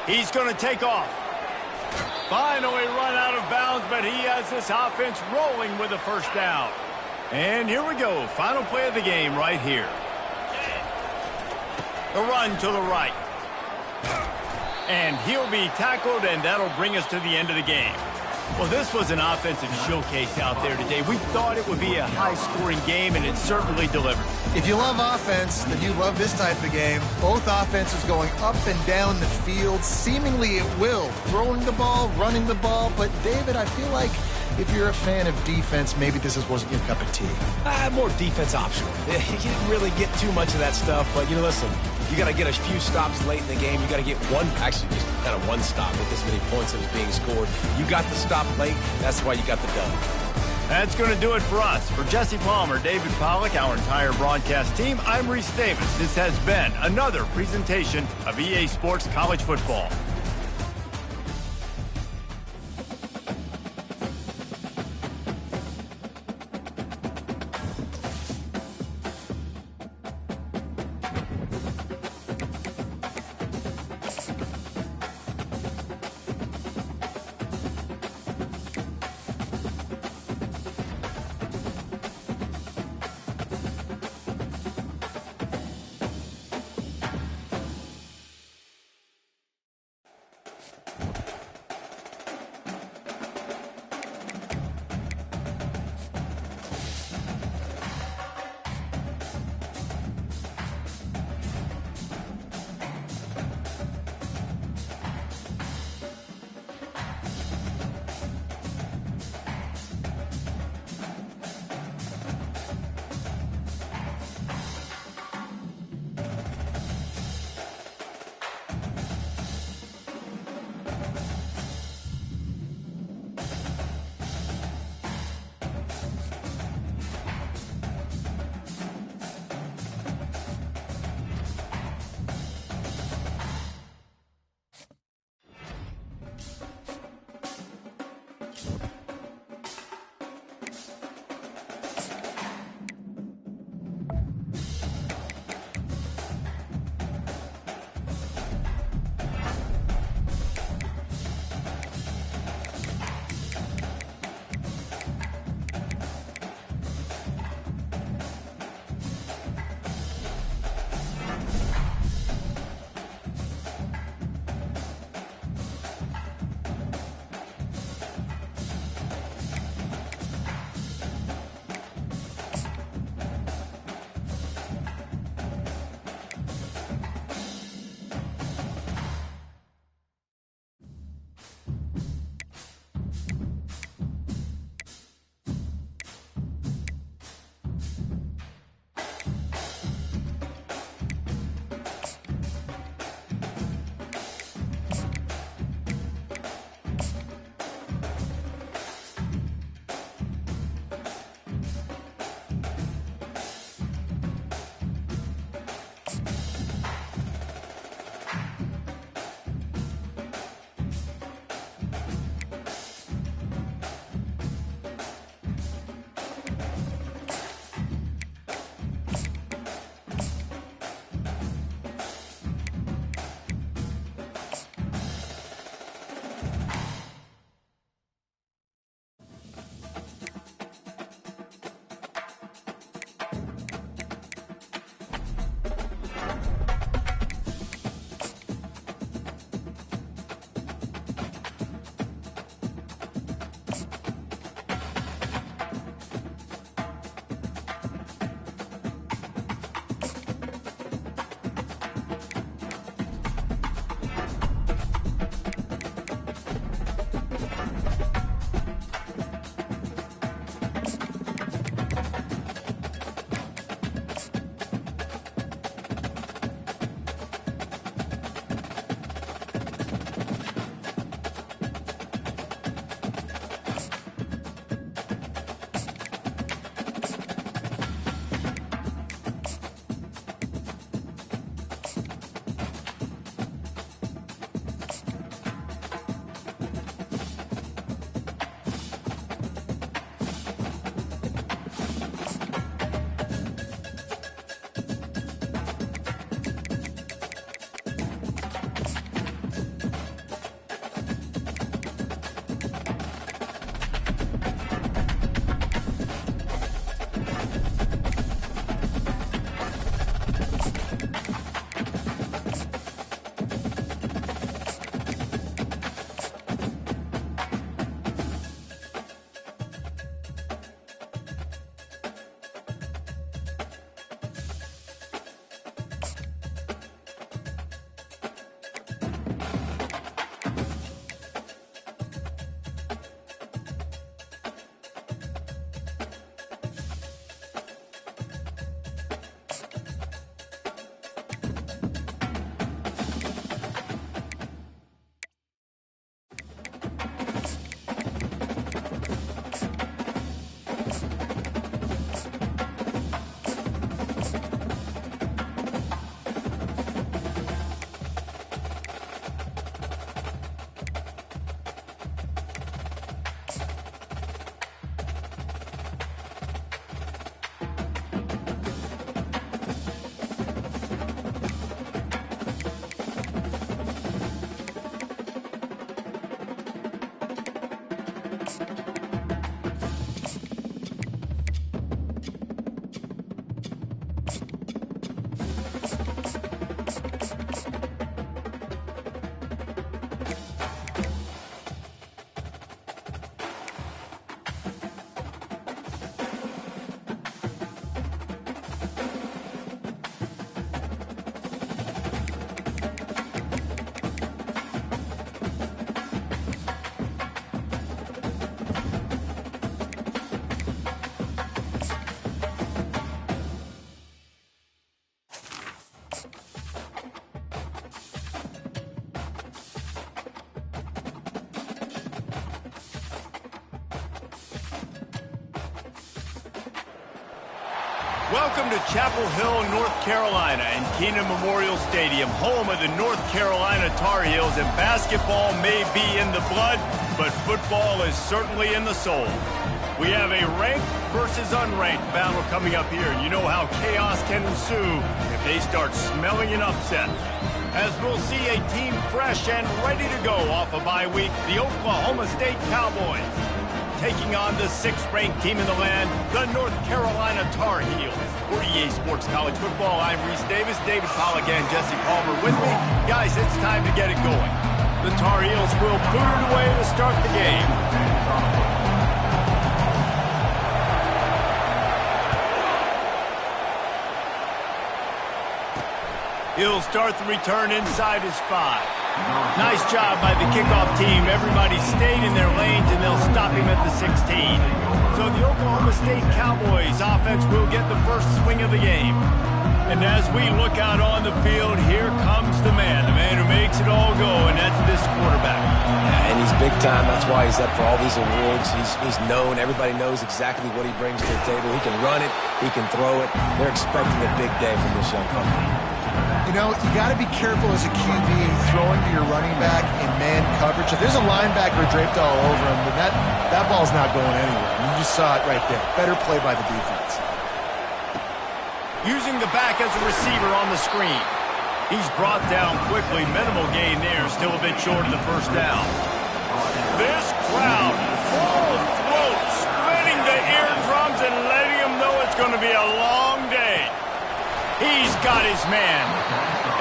He's going to take off. Finally run out of bounds, but he has this offense rolling with a 1st down. And here we go. Final play of the game right here. The run to the right. And he'll be tackled, and that'll bring us to the end of the game. Well, this was an offensive showcase out there today. We thought it would be a high-scoring game, and it certainly delivered. If you love offense, then you love this type of game. Both offenses going up and down the field, seemingly at will. Throwing the ball, running the ball. But, David, I feel like if you're a fan of defense, maybe this wasn't your cup of tea. More defense optional. You didn't really get too much of that stuff, but, listen, you got to get a few stops late in the game. You got to get just kind of one stop with this many points that was being scored. You got the stop late. That's why you got the dub. That's going to do it for us. For Jesse Palmer, David Pollack, our entire broadcast team, I'm Reese Davis. This has been another presentation of EA Sports College Football. Welcome to Chapel Hill, North Carolina, and Keenan Memorial Stadium, home of the North Carolina Tar Heels. And basketball may be in the blood, but football is certainly in the soul. We have a ranked versus unranked battle coming up here, and you know how chaos can ensue if they start smelling an upset. As we'll see a team fresh and ready to go off a bye week, the Oklahoma State Cowboys taking on the 6th-ranked team in the land, the North Carolina Tar Heels. For EA Sports College Football, I'm Reese Davis, David Pollack, and Jesse Palmer with me. Guys, it's time to get it going. The Tar Heels will boot it away to start the game. He'll start the return inside his 5. Nice job by the kickoff team. Everybody stayed in their lanes, and they'll stop him at the 16. So the Oklahoma State Cowboys offense will get the first swing of the game. And as we look out on the field, here comes the man who makes it all go, and that's this quarterback. Yeah, and he's big time. That's why he's up for all these awards. He's known. Everybody knows exactly what he brings to the table. He can run it. He can throw it. They're expecting a big day from this young fella. You know, you got to be careful as a QB throwing to your running back in man coverage. If there's a linebacker draped all over him, then that ball's not going anywhere. And you just saw it right there. Better play by the defense. Using the back as a receiver on the screen. He's brought down quickly. Minimal gain there. Still a bit short of the first down. This crowd, full throat, splitting the eardrums and letting him know it's going to be a long day. He's got his man,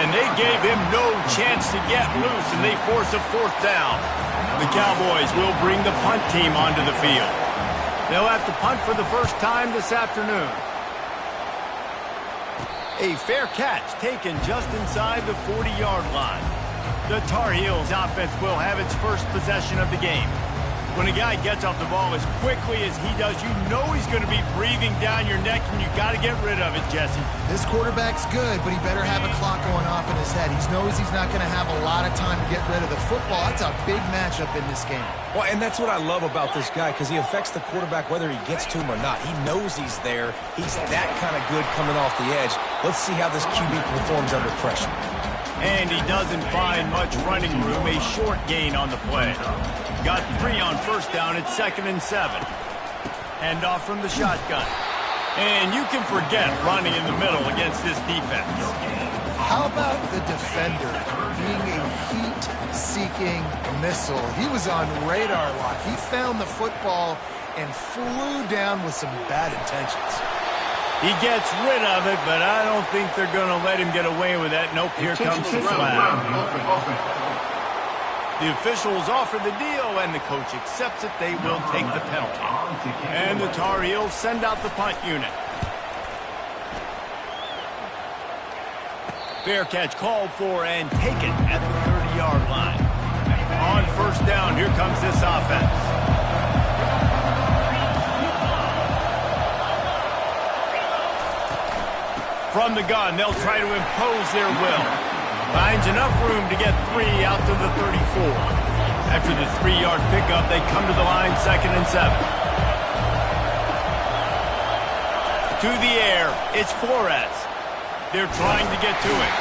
and they gave him no chance to get loose, and they force a 4th down. The Cowboys will bring the punt team onto the field. They'll have to punt for the first time this afternoon. A fair catch taken just inside the 40-yard line. The Tar Heels offense will have its first possession of the game. When a guy gets off the ball as quickly as he does, you know he's going to be breathing down your neck, and you got to get rid of it, Jesse. This quarterback's good, but he better have a clock going off in his head. He knows he's not going to have a lot of time to get rid of the football. That's a big matchup in this game. Well, and that's what I love about this guy, because he affects the quarterback whether he gets to him or not. He knows he's there. He's that kind of good coming off the edge. Let's see how this QB performs under pressure. And he doesn't find much running room. A short gain on the play. Got 3 on first down. It's 2nd and 7. Hand off from the shotgun. And you can forget running in the middle against this defense. How about the defender being a heat-seeking missile? He was on radar lock. He found the football and flew down with some bad intentions. He gets rid of it, but I don't think they're going to let him get away with that. Nope, here comes the flag. The officials offer the deal, and the coach accepts it. They will take the penalty. And the Tar Heels send out the punt unit. Fair catch called for and taken at the 30-yard line. On first down, here comes this offense. From the gun, they'll try to impose their will. Finds enough room to get 3 out to the 34. After the 3-yard pickup, they come to the line, 2nd and 7. To the air, it's Flores. They're trying to get to it.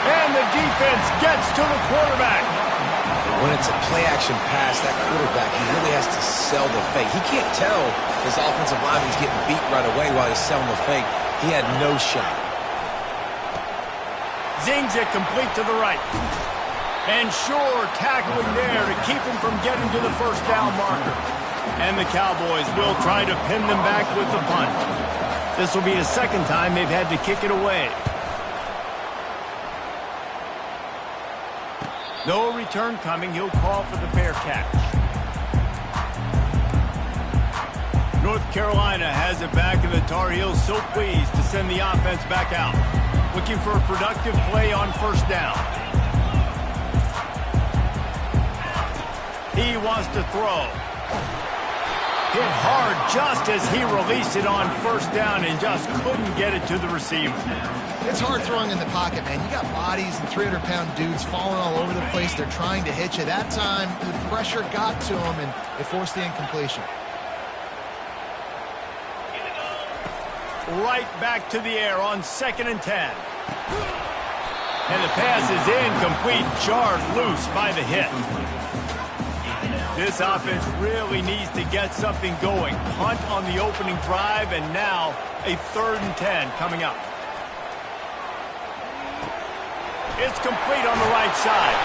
And the defense gets to the quarterback. When it's a play-action pass, that quarterback, he really has to sell the fake. He can't tell his offensive lineman's getting beat right away while he's selling the fake. He had no shot. Zings it complete to the right. And Shore tackling there to keep him from getting to the first down marker. And the Cowboys will try to pin them back with the punt. This will be the second time they've had to kick it away. No return coming. He'll call for the fair catch. North Carolina has it back, and the Tar Heels so pleased to send the offense back out. Looking for a productive play on first down. He wants to throw. Hit hard just as he released it on first down and just couldn't get it to the receiver. It's hard throwing in the pocket, man. You got bodies and 300-pound dudes falling all over the place. They're trying to hit you. That time, the pressure got to him, and it forced the incompletion. right back to the air on 2nd and 10. And the pass is incomplete, jarred loose by the hit. This offense really needs to get something going. Punt on the opening drive, and now a 3rd and 10 coming up. It's complete on the right side.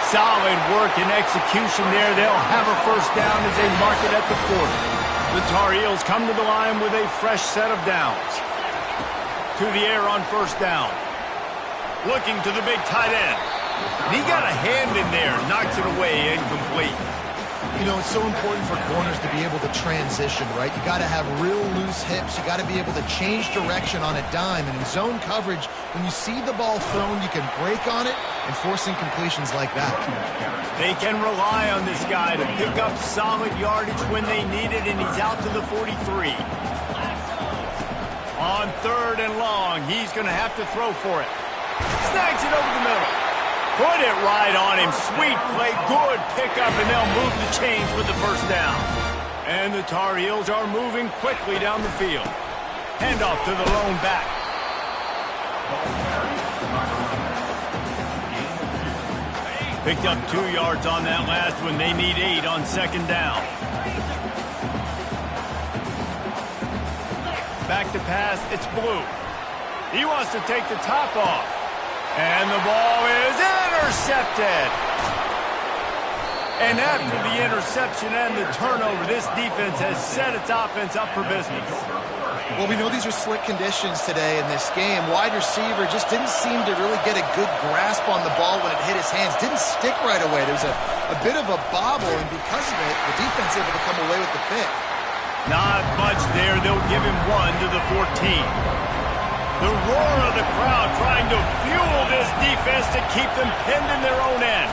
Solid work and execution there. They'll have a first down as they mark it at the 40. The Tar Heels come to the line with a fresh set of downs. To the air on 1st down. Looking to the big tight end. And he got a hand in there, knocks it away, incomplete. You know, it's so important for corners to be able to transition, right? You got to have real loose hips. You got to be able to change direction on a dime. And in zone coverage, when you see the ball thrown, you can break on it and force incompletions like that. They can rely on this guy to pick up solid yardage when they need it, and he's out to the 43. On 3rd and long, he's going to have to throw for it. Snags it over the middle. Put it right on him. Sweet play. Good pickup, and they'll move the chains with the first down. And the Tar Heels are moving quickly down the field. Handoff to the lone back. Picked up 2 yards on that last one. They need 8 on 2nd down. Back to pass. It's Blue. He wants to take the top off. And the ball is intercepted. And after the interception and the turnover, this defense has set its offense up for business. Well, we know these are slick conditions today in this game. Wide receiver just didn't seem to really get a good grasp on the ball when it hit his hands. Didn't stick right away. There was a bit of a bobble, and because of it, the defense able to come away with the pick. Not much there. They'll give him 1 to the 14. The roar of the crowd trying to fuel this defense to keep them pinned in their own end.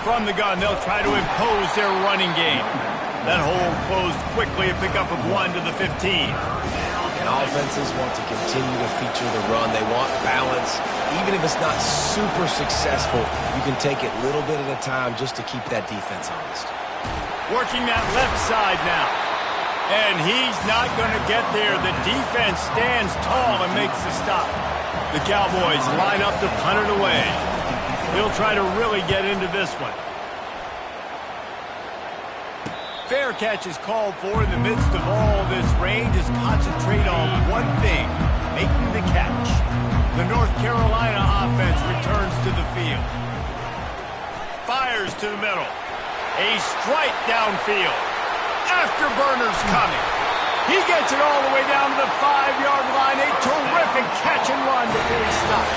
From the gun, they'll try to impose their running game. That hole closed quickly, a pickup of 1 to the 15. And offenses want to continue to feature the run. They want balance. Even if it's not super successful, you can take it little bit at a time just to keep that defense honest. Working that left side now. And he's not going to get there. The defense stands tall and makes the stop. The Cowboys line up to punt it away. He'll try to really get into this one. Fair catch is called for. In the midst of all this rain, just concentrate on one thing, making the catch. The North Carolina offense returns to the field. Fires to the middle. A strike downfield. Afterburner's coming. He gets it all the way down to the 5-yard line. A terrific catch and run before he stopped.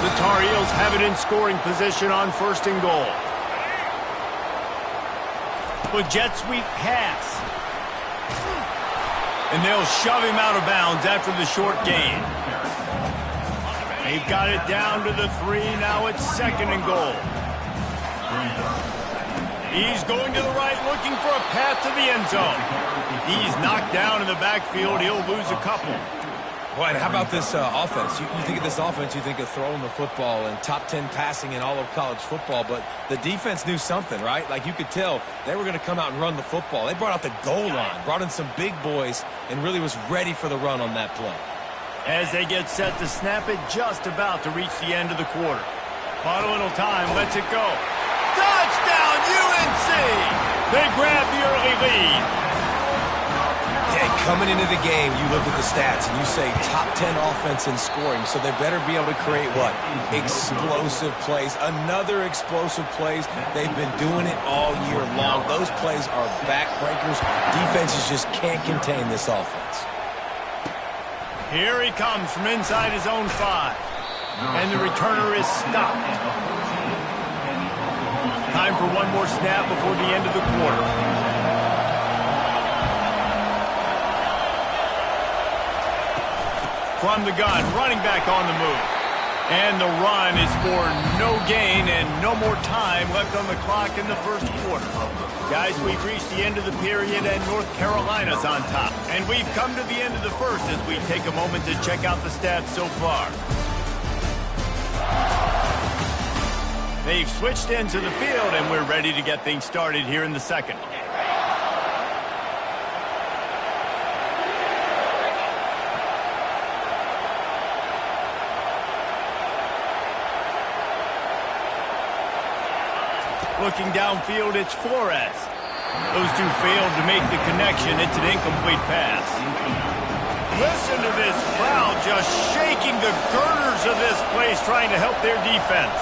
The Tar Heels have it in scoring position on 1st and goal. With jet sweep pass. And they'll shove him out of bounds after the short gain. They've got it down to the 3. Now it's 2nd and goal. He's going to the right, looking for a path to the end zone. He's knocked down in the backfield. He'll lose a couple. Boy, and how about this offense? You think of this offense, you think of throwing the football and top 10 passing in all of college football, but the defense knew something, right? Like you could tell they were going to come out and run the football. They brought out the goal line, brought in some big boys, and really was ready for the run on that play. As they get set to snap it, just about to reach the end of the quarter. Bought a little time, lets it go. Touchdown, UNC! They grab the early lead. Yeah, coming into the game, you look at the stats and you say top 10 offense in scoring, so they better be able to create what? Explosive plays. Another explosive plays. They've been doing it all year long. Those plays are backbreakers. Defenses just can't contain this offense. Here he comes from inside his own 5. And the returner is stopped. Time for one more snap before the end of the quarter. From the gun, running back on the move. And the run is for no gain and no more time left on the clock in the first quarter. Guys, we've reached the end of the period and North Carolina's on top. And we've come to the end of the first as we take a moment to check out the stats so far. They've switched into the field, and we're ready to get things started here in the second. Looking downfield, it's Flores. Those two failed to make the connection. It's an incomplete pass. Listen to this crowd just shaking the girders of this place, trying to help their defense.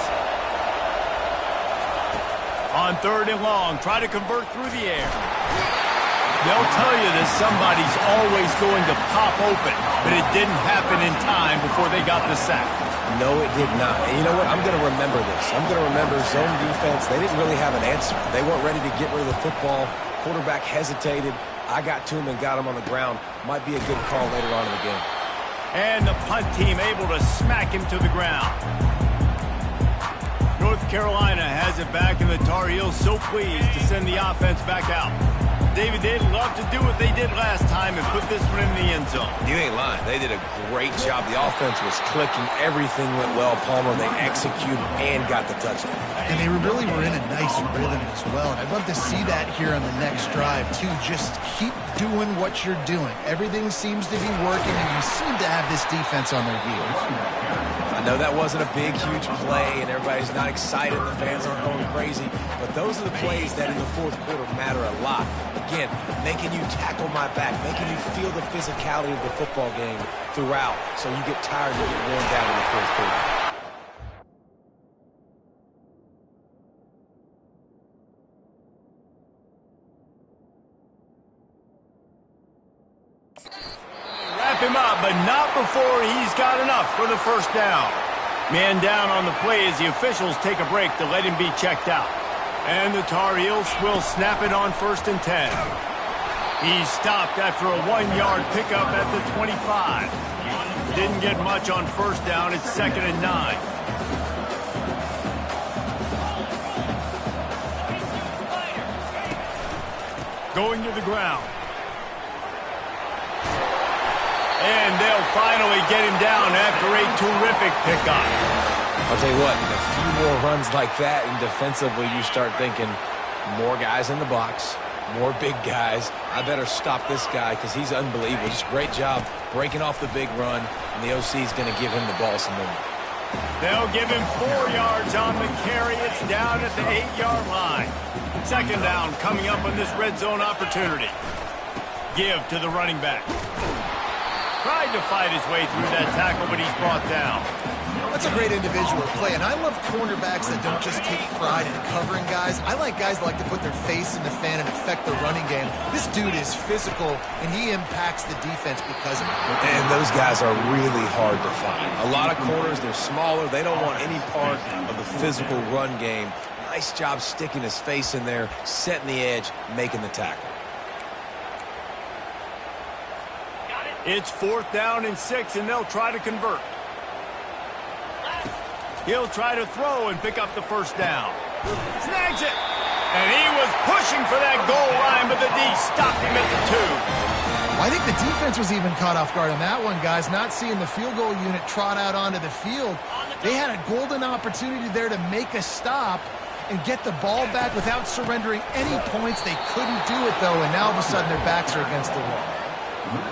On 3rd and long, try to convert through the air. They'll tell you that somebody's always going to pop open, but it didn't happen in time before they got the sack. No, it did not. And you know what? I'm going to remember this. I'm going to remember zone defense. They didn't really have an answer. They weren't ready to get rid of the football. Quarterback hesitated. I got to him and got him on the ground. Might be a good call later on in the game. And the punt team able to smack him to the ground. North Carolina has it back, and the Tar Heels so pleased to send the offense back out. David, they'd love to do what they did last time and put this one in the end zone. You ain't lying. They did a great job. The offense was clicking. Everything went well, Palmer. They executed and got the touchdown. And they really were in a nice rhythm as well. And I'd love to see that here on the next drive, too. Just keep doing what you're doing. Everything seems to be working, and you seem to have this defense on their heels. I know that wasn't a big, huge play, and everybody's not excited. The fans aren't going crazy. But those are the plays that in the fourth quarter matter a lot. Again, making you tackle my back, making you feel the physicality of the football game throughout, so you get tired and get worn down in the fourth quarter. Wrap him up, but not before he's got enough for the first down. Man down on the play as the officials take a break to let him be checked out. And the Tar Heels will snap it on 1st and 10. He stopped after a 1-yard pickup at the 25. Didn't get much on 1st down. It's 2nd and 9. Going to the ground. And they'll finally get him down after a terrific pickup. I'll tell you what, a few more runs like that, and defensively you start thinking more guys in the box, more big guys. I better stop this guy because he's unbelievable. Just great job breaking off the big run, and the OC is going to give him the ball some more. They'll give him 4 yards on the carry. It's down at the 8-yard line. 2nd down coming up on this red zone opportunity. Give to the running back. Tried to fight his way through that tackle, but he's brought down. That's a great individual play, and I love cornerbacks that don't just take pride in covering guys. I like guys that like to put their face in the fan and affect the running game. This dude is physical, and he impacts the defense because of it. And those guys are really hard to find. A lot of corners, they're smaller. They don't want any part of the physical run game. Nice job sticking his face in there, setting the edge, making the tackle. It's 4th down and 6, and they'll try to convert. He'll try to throw and pick up the 1st down. Snags it! And he was pushing for that goal line, but the D stopped him at the 2. Well, I think the defense was even caught off guard on that one, guys. Not seeing the field goal unit trot out onto the field. They had a golden opportunity there to make a stop and get the ball back without surrendering any points. They couldn't do it, though, and now all of a sudden their backs are against the wall.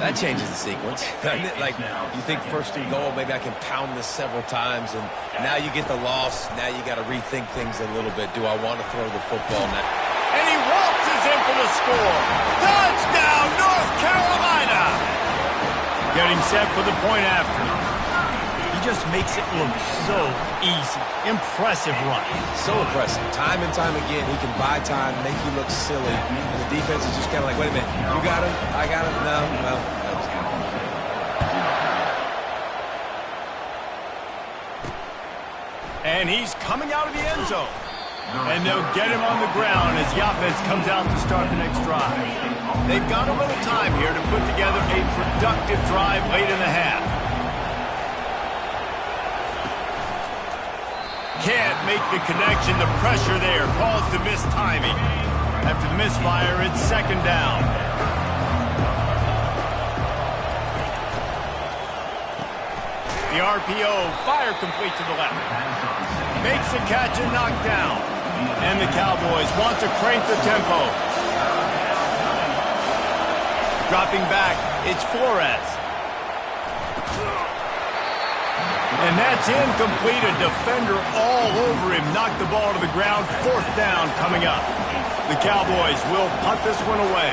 That changes the sequence. Like, you think 1st and goal, maybe I can pound this several times, and now you get the loss. Now you got to rethink things a little bit. Do I want to throw the football now? And he waltzes in for the score. Touchdown, North Carolina! Getting set for the point after. He just makes it look so easy. Impressive run. So impressive. Time and time again, he can buy time, make you look silly. And the defense is just kind of like, wait a minute, you got him? I got him? No, that was good. And he's coming out of the end zone. And they'll get him on the ground as the offense comes out to start the next drive. They've got a little time here to put together a productive drive late in the half. Can't make the connection. The pressure there caused the missed timing. After the misfire, it's 2nd down. The RPO, fire complete to the left. Makes the catch and knocked down. And the Cowboys want to crank the tempo. Dropping back, it's Flores. And that's incomplete. A defender all over him. Knocked the ball to the ground. 4th down coming up. The Cowboys will punt this one away.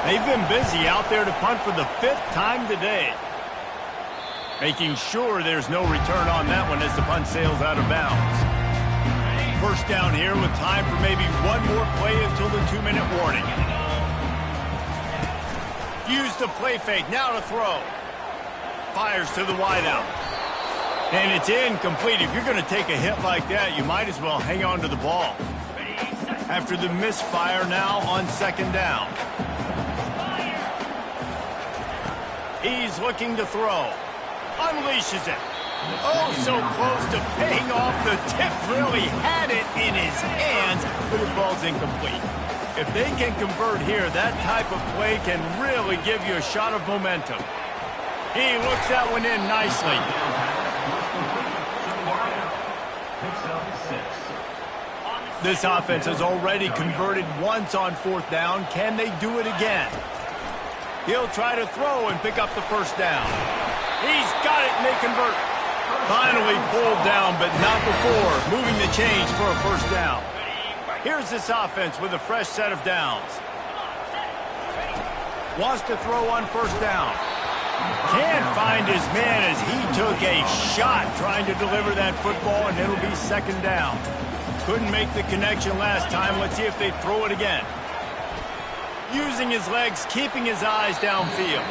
They've been busy out there to punt for the 5th time today. Making sure there's no return on that one as the punt sails out of bounds. 1st down here with time for maybe one more play until the 2-minute warning. Use the play fake. Now to throw. Fires to the wideout. And it's incomplete. If you're going to take a hit like that, you might as well hang on to the ball. After the misfire now on 2nd down. He's looking to throw. Unleashes it. Oh, so close to paying off. The tip really had it in his hands, but it falls incomplete. If they can convert here, that type of play can really give you a shot of momentum. He looks that one in nicely. This offense has already converted once on 4th down. Can they do it again? He'll try to throw and pick up the 1st down. He's got it, and they convert. Finally pulled down, but not before moving the chains for a 1st down. Here's this offense with a fresh set of downs. Wants to throw on 1st down. Can't find his man as he took a shot trying to deliver that football, and it'll be 2nd down. Couldn't make the connection last time. Let's see if they throw it again. Using his legs, keeping his eyes downfield.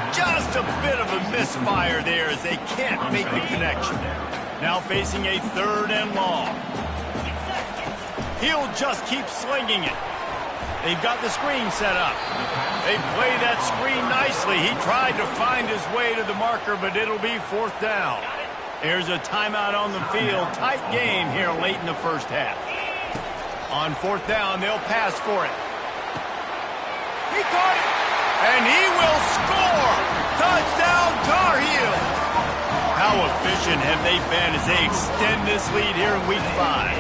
Just a bit of a misfire there as they can't make the connection. Now facing a 3rd and long. He'll just keep slinging it. They've got the screen set up. They play that screen nicely. He tried to find his way to the marker, but it'll be 4th down. There's a timeout on the field. Tight game here late in the 1st half. On 4th down, they'll pass for it. He caught it, and he will score. Touchdown, Tar Heels. How efficient have they been as they extend this lead here in Week 5?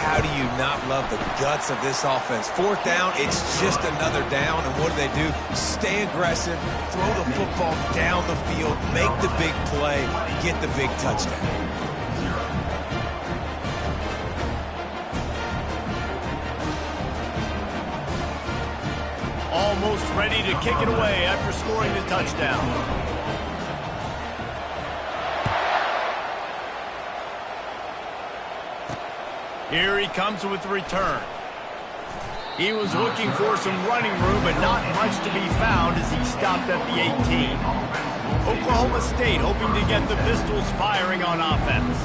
How do you not love the guts of this offense? 4th down, it's just another down, and what do? Stay aggressive, throw the football down the field, make the big play, get the big touchdown. Almost ready to kick it away after scoring the touchdown. Here he comes with the return. He was looking for some running room, but not much to be found as he stopped at the 18. Oklahoma State hoping to get the Pistols firing on offense.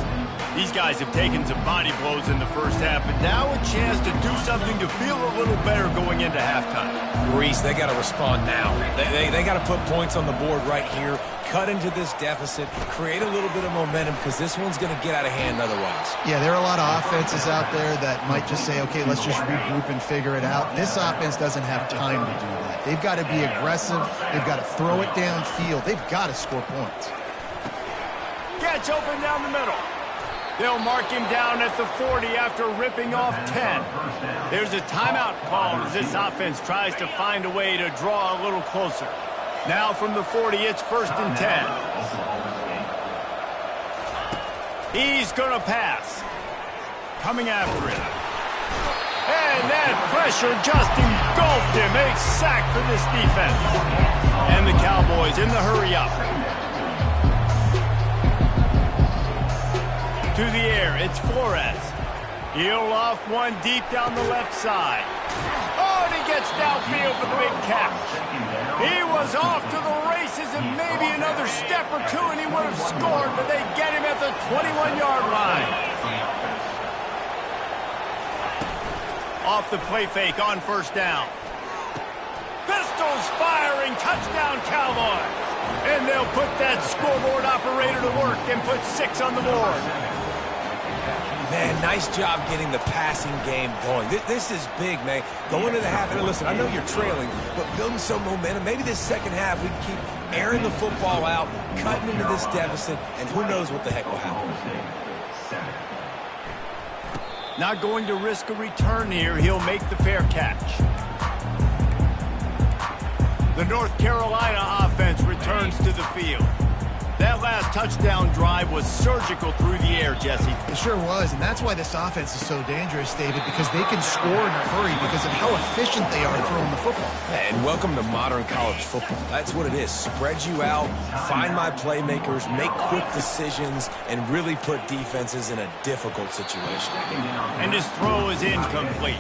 These guys have taken some body blows in the 1st half, but now a chance to do something to feel a little better going into halftime. Reese, they got to respond now. They got to put points on the board right here, cut into this deficit, create a little bit of momentum, because this one's going to get out of hand otherwise. Yeah, there are a lot of offenses out there that might just say, okay, let's just regroup and figure it out. This offense doesn't have time to do that. They've got to be aggressive. They've got to throw it downfield. They've got to score points. Catch open down the middle. They'll mark him down at the 40 after ripping off 10. There's a timeout called as this offense tries to find a way to draw a little closer. Now from the 40, it's 1st and 10. He's going to pass. Coming after him. And that pressure just engulfed him. A sack for this defense. And the Cowboys in the hurry up. To the air, it's Flores. He'll off one deep down the left side. Oh, and he gets downfield for the big catch. He was off to the races and maybe another step or two and he would have scored, but they get him at the 21-yard line. Off the play fake on 1st down. Pistols firing, touchdown Cowboys. And they'll put that scoreboard operator to work and put 6 on the board. Man, nice job getting the passing game going. This is big, man. Going into the half, and listen, I know you're trailing, but building some momentum. Maybe this 2nd half we can keep airing the football out, cutting into this deficit, and who knows what the heck will happen. Not going to risk a return here. He'll make the fair catch. The North Carolina offense returns to the field. That last touchdown drive was surgical through the air, Jesse. It sure was, and that's why this offense is so dangerous, David, because they can score in a hurry because of how efficient they are throwing the football. And welcome to modern college football. That's what it is. Spread you out, find my playmakers, make quick decisions, and really put defenses in a difficult situation. And his throw is incomplete.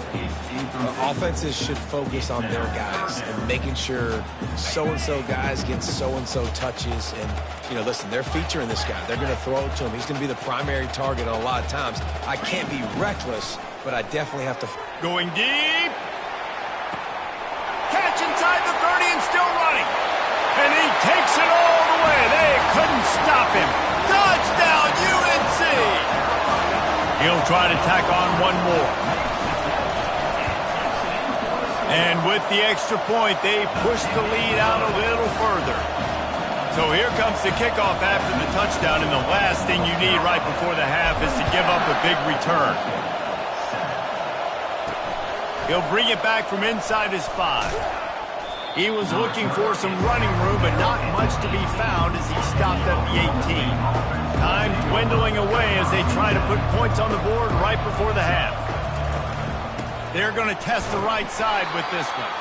Offenses should focus on their guys and making sure so-and-so guys get so-and-so touches. And, you know, listen, they're featuring this guy. They're going to throw it to him. He's going to be the primary target a lot of times. I can't be reckless, but I definitely have to. Going deep. Catch inside the 30 and still running. And he takes it all the way. They couldn't stop him. Touchdown, UNC. He'll try to tack on one more. And with the extra point, they push the lead out a little further. So here comes the kickoff after the touchdown, and the last thing you need right before the half is to give up a big return. He'll bring it back from inside his 5. He was looking for some running room, but not much to be found as he stopped at the 18. Time dwindling away as they try to put points on the board right before the half. They're going to test the right side with this one.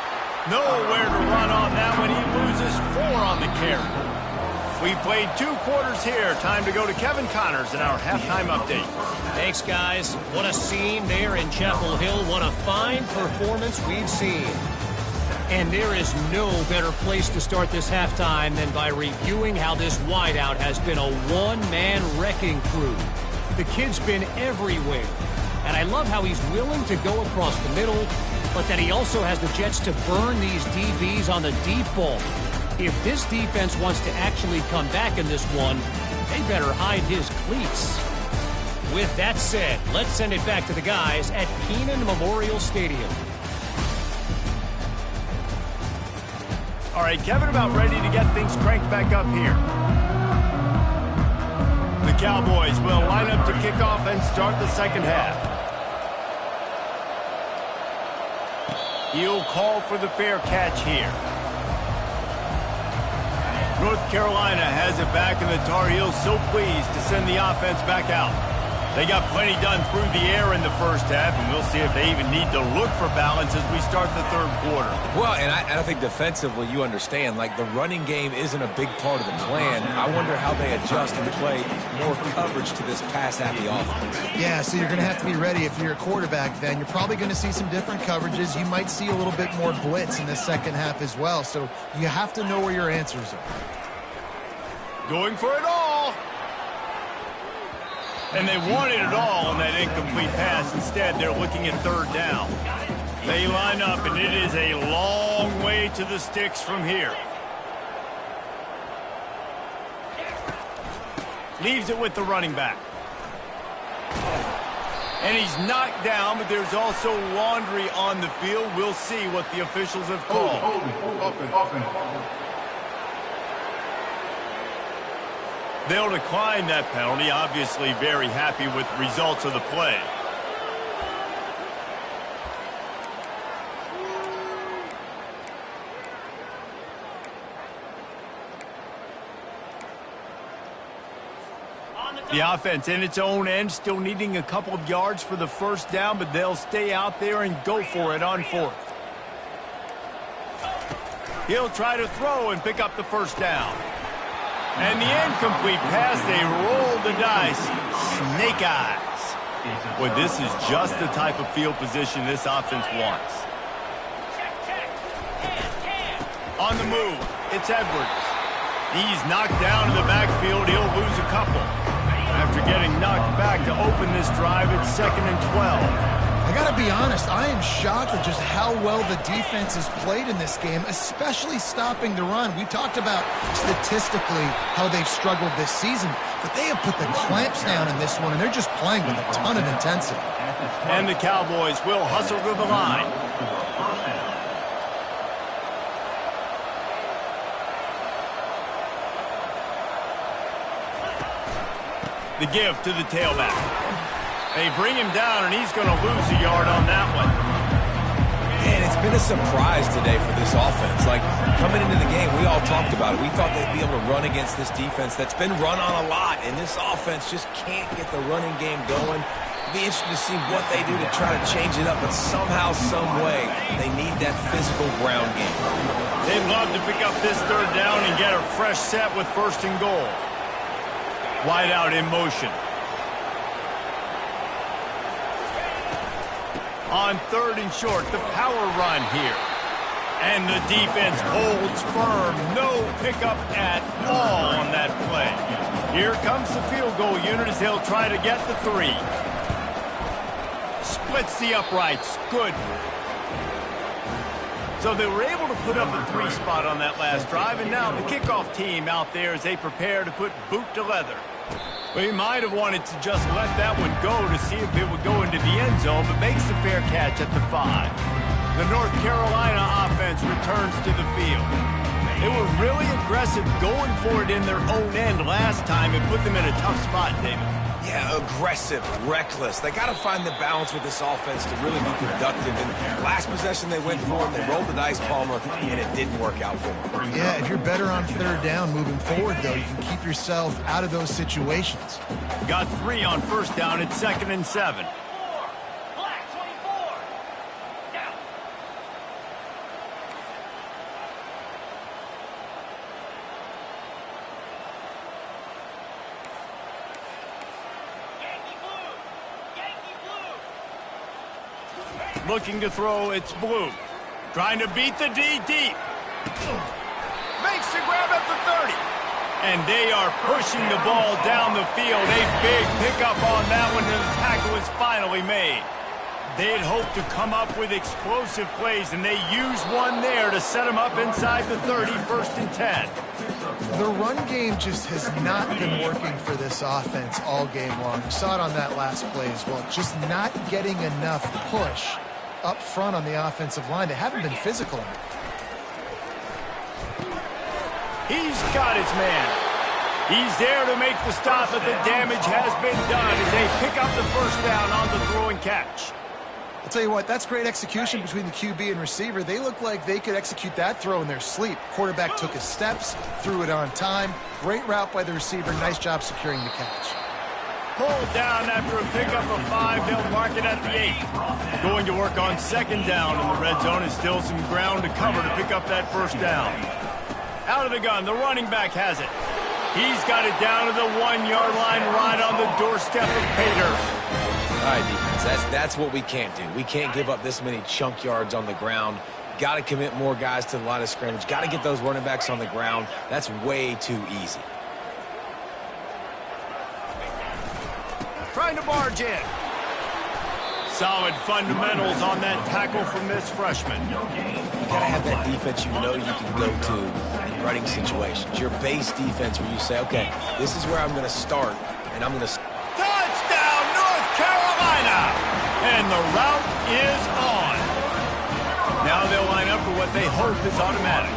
Nowhere to run on that one. He loses 4 on the carry. We've played 2 quarters here. Time to go to Kevin Connors in our halftime update. Thanks, guys. What a scene there in Chapel Hill. What a fine performance we've seen. And there is no better place to start this halftime than by reviewing how this wideout has been a one-man wrecking crew. The kid's been everywhere. And I love how he's willing to go across the middle, but that he also has the jets to burn these DBs on the deep ball. If this defense wants to actually come back in this one, they better hide his cleats. With that said, let's send it back to the guys at Kenan Memorial Stadium. All right, Kevin, about ready to get things cranked back up here. The Cowboys will line up to kick off and start the second half. He'll call for the fair catch here. North Carolina has it back, and the Tar Heels so pleased to send the offense back out. They got plenty done through the air in the first half, and we'll see if they even need to look for balance as we start the third quarter. Well, and I think defensively, you understand, like the running game isn't a big part of the plan. I wonder how they adjust and play more coverage to this pass-happy offense. Yeah, so you're going to have to be ready if you're a quarterback then. You're probably going to see some different coverages. You might see a little bit more blitz in the second half as well, so you have to know where your answers are. Going for it all. And they wanted it all on that incomplete pass. Instead, they're looking at third down. They line up, and it is a long way to the sticks from here. Leaves it with the running back. And he's knocked down, but there's also laundry on the field. We'll see what the officials have called. They'll decline that penalty, obviously very happy with the results of the play. The offense in its own end, still needing a couple of yards for the first down, but they'll stay out there and go for it on 4th. He'll try to throw and pick up the first down. And the incomplete pass, they roll the dice. Snake eyes. Boy, this is just the type of field position this offense wants. On the move, it's Edwards. He's knocked down in the backfield. He'll lose a couple. After getting knocked back to open this drive, it's 2nd and 12. I got to be honest, I am shocked at just how well the defense has played in this game, especially stopping the run. We talked about statistically how they've struggled this season, but they have put the clamps down in this one, and they're just playing with a ton of intensity. And the Cowboys will hustle to the line. The give to the tailback. They bring him down, and he's going to lose a yard on that one. And it's been a surprise today for this offense. Like, coming into the game, we all talked about it. We thought they'd be able to run against this defense that's been run on a lot, and this offense just can't get the running game going. It'll be interesting to see what they do to try to change it up, but somehow, some way, they need that physical ground game. They'd love to pick up this third down and get a fresh set with first and goal. Wide out in motion. On third and short, the power run here. And the defense holds firm. No pickup at all on that play. Here comes the field goal unit as they'll try to get the 3. Splits the uprights. Good. So they were able to put up a 3 spot on that last drive, and now the kickoff team out there as they prepare to put boot to leather. We might have wanted to just let that one go to see if it would go into the end zone, but makes the fair catch at the 5. The North Carolina offense returns to the field. They were really aggressive going for it in their own end last time and put them in a tough spot, David. Yeah, aggressive, reckless. They got to find the balance with this offense to really be productive. And last possession they went for it, they rolled the dice, Palmer, and it didn't work out for them. Yeah, if you're better on third down moving forward, though, you can keep yourself out of those situations. Got 3 on first down at 2nd and 7. Looking to throw, it's Blue. Trying to beat the D deep. Makes the grab at the 30. And they are pushing the ball down the field. A big pickup on that one, and the tackle is finally made. They'd hoped to come up with explosive plays, and they used one there to set them up inside the 30, 1st and 10. The run game just has not been working for this offense all game long. You saw it on that last play as well. Just not getting enough push up front on the offensive line. They haven't been physical enough. He's got his man. He's there to make the stop, but the damage has been done as they pick up the first down on the throw and catch. I'll tell you what, that's great execution between the QB and receiver. They look like they could execute that throw in their sleep. Quarterback took his steps, threw it on time. Great route by the receiver. Nice job securing the catch. Pulled down after a pickup of 5. They'll mark it at the 8. Going to work on 2nd down in the red zone. Is still some ground to cover to pick up that first down. Out of the gun, the running back has it. He's got it down to the 1-yard line, right on the doorstep of Pater. All right, defense, that's what we can't do. We can't give up this many chunk yards on the ground. Got to commit more guys to the line of scrimmage. Got to get those running backs on the ground. That's way too easy. Trying to barge in. Solid fundamentals on that tackle from this freshman. You got to have that defense you know you can go to in running situations. Your base defense where you say, okay, this is where I'm going to start, and I'm going to... Touchdown, North Carolina! And the route is on. Now they'll line up for what they hope is automatic.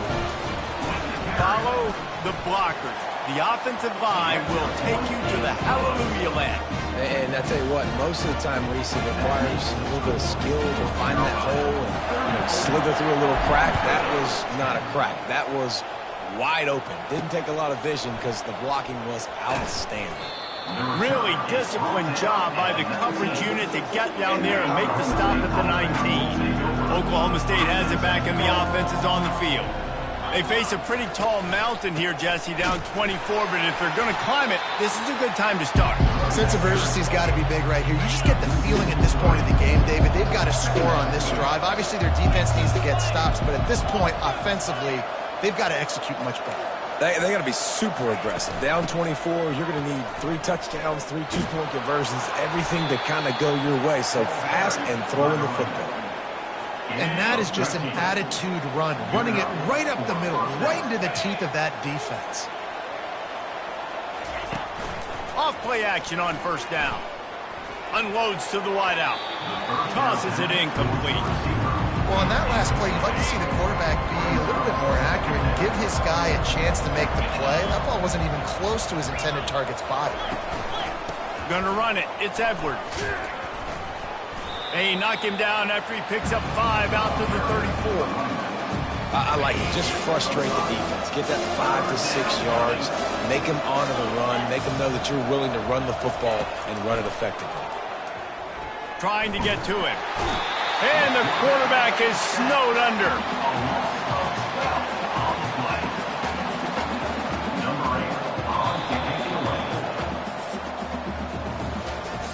Follow the blockers. The offensive line will take you to the hallelujah land. And I tell you what, most of the time, Reese, it requires a little bit of skill to find that hole and slither through a little crack. That was not a crack. That was wide open. Didn't take a lot of vision because the blocking was outstanding. Really disciplined job by the coverage unit to get down there and make the stop at the 19. Oklahoma State has it back and the offense is on the field. They face a pretty tall mountain here, Jesse, down 24, but if they're going to climb it, this is a good time to start. Sense of urgency's got to be big right here. You just get the feeling at this point in the game, David, they've got to score on this drive. Obviously, their defense needs to get stops, but at this point, offensively, they've got to execute much better. They got to be super aggressive. Down 24, you're going to need 3 touchdowns, 3 two-point conversions, everything to kind of go your way. So fast and throwing the football. And that is just an attitude run, running it right up the middle, right into the teeth of that defense. Off play action on first down. Unloads to the wideout. Tosses it incomplete. Well, on that last play, you'd like to see the quarterback be a little bit more accurate and give his guy a chance to make the play. That ball wasn't even close to his intended target's body. Gonna run it. It's Edwards. They knock him down after he picks up 5 out to the 34. I like it. Just frustrate the defense. Get that 5 to 6 yards. Make them honor the run. Make them know that you're willing to run the football and run it effectively. Trying to get to him. And the quarterback is snowed under.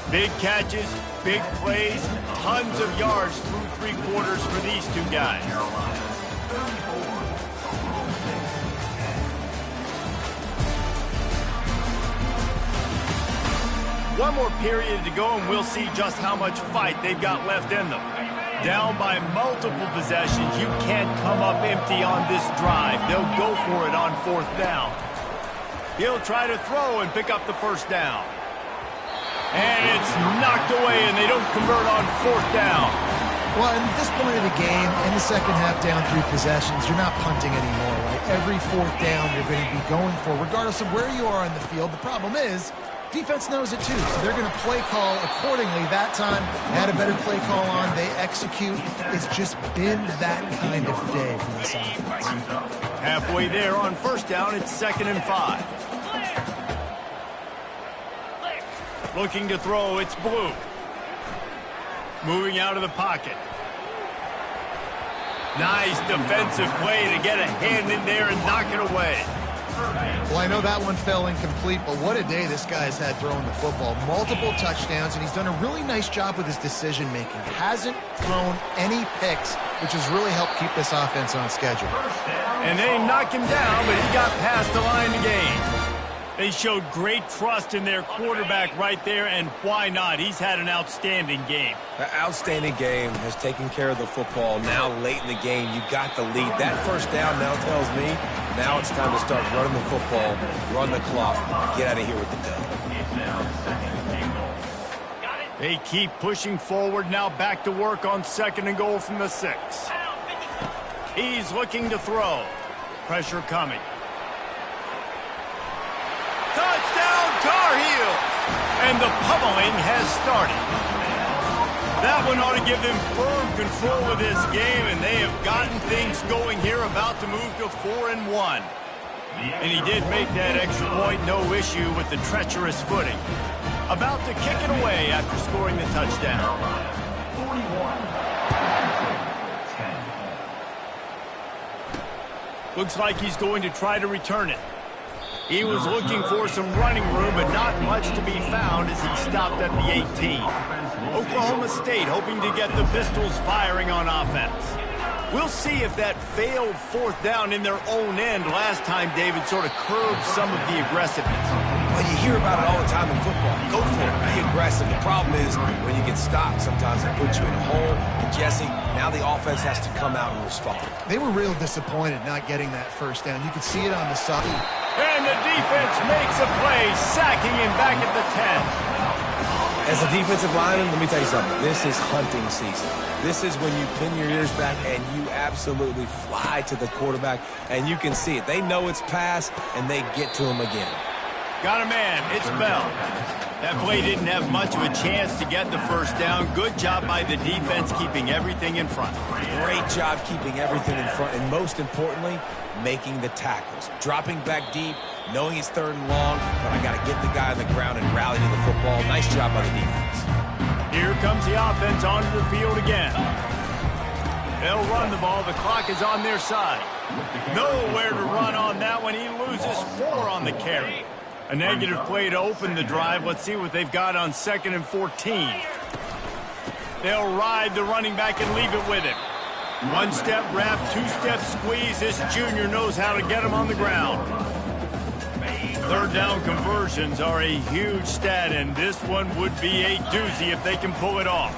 Big catches, big plays, tons of yards through 3 quarters for these two guys. One more period to go, and we'll see just how much fight they've got left in them. Down by multiple possessions, you can't come up empty on this drive. They'll go for it on 4th down. He'll try to throw and pick up the 1st down. And it's knocked away, and they don't convert on 4th down. Well, at this point of the game, in the second half, down 3 possessions, you're not punting anymore, right? Every 4th down you're going to be going for, regardless of where you are on the field. The problem is, defense knows it too, so they're going to play call accordingly. That time, they had a better play call on. They execute. It's just been that kind of day for this offense. Halfway there on 1st down, it's 2nd and 5. Looking to throw, it's Blue. Moving out of the pocket. Nice defensive play to get a hand in there and knock it away. Well, I know that one fell incomplete, but what a day this guy's had throwing the football. Multiple touchdowns, and he's done a really nice job with his decision-making. Hasn't thrown any picks, which has really helped keep this offense on schedule. And they knock him down, but he got past the line to gain. They showed great trust in their quarterback right there, and why not? He's had an outstanding game. An outstanding game, has taken care of the football. Now late in the game, you got the lead. That 1st down now tells me now it's time to start running the football, run the clock, get out of here with the dub. They keep pushing forward, now back to work on 2nd and goal from the 6. He's looking to throw. Pressure coming. Touchdown, Tar Heels! And the pummeling has started. That one ought to give them firm control of this game, and they have gotten things going here, about to move to 4-1. And he did make that extra point, no issue with the treacherous footing. About to kick it away after scoring the touchdown. 41. Looks like he's going to try to return it. He was looking for some running room, but not much to be found as he stopped at the 18. Oklahoma State hoping to get the Pistols firing on offense. We'll see if that failed 4th down in their own end last time, David, sort of curbed some of the aggressiveness. Well, you hear about it all the time in football. Go for it. Be aggressive. The problem is when you get stopped, sometimes it puts you in a hole. And Jesse, now the offense has to come out and respond. They were real disappointed not getting that 1st down. You could see it on the side. And the defense makes a play, sacking him back at the 10. As a defensive lineman, let me tell you something. This is hunting season. This is when you pin your ears back and you absolutely fly to the quarterback, and you can see it. They know it's pass, and they get to him again. Got a man. It's Bell. That play didn't have much of a chance to get the 1st down. Good job by the defense keeping everything in front. Great job keeping everything in front, and most importantly, making the tackles. Dropping back deep, knowing it's 3rd and long, but I got to get the guy on the ground and rally to the football. Nice job by the defense. Here comes the offense onto the field again. They'll run the ball. The clock is on their side. Nowhere to run on that one. He loses 4 on the carry. A negative play to open the drive. Let's see what they've got on 2nd and 14. They'll ride the running back and leave it with him. 1-step wrap, 2-step squeeze. This junior knows how to get him on the ground. 3rd down conversions are a huge stat, and this one would be a doozy if they can pull it off.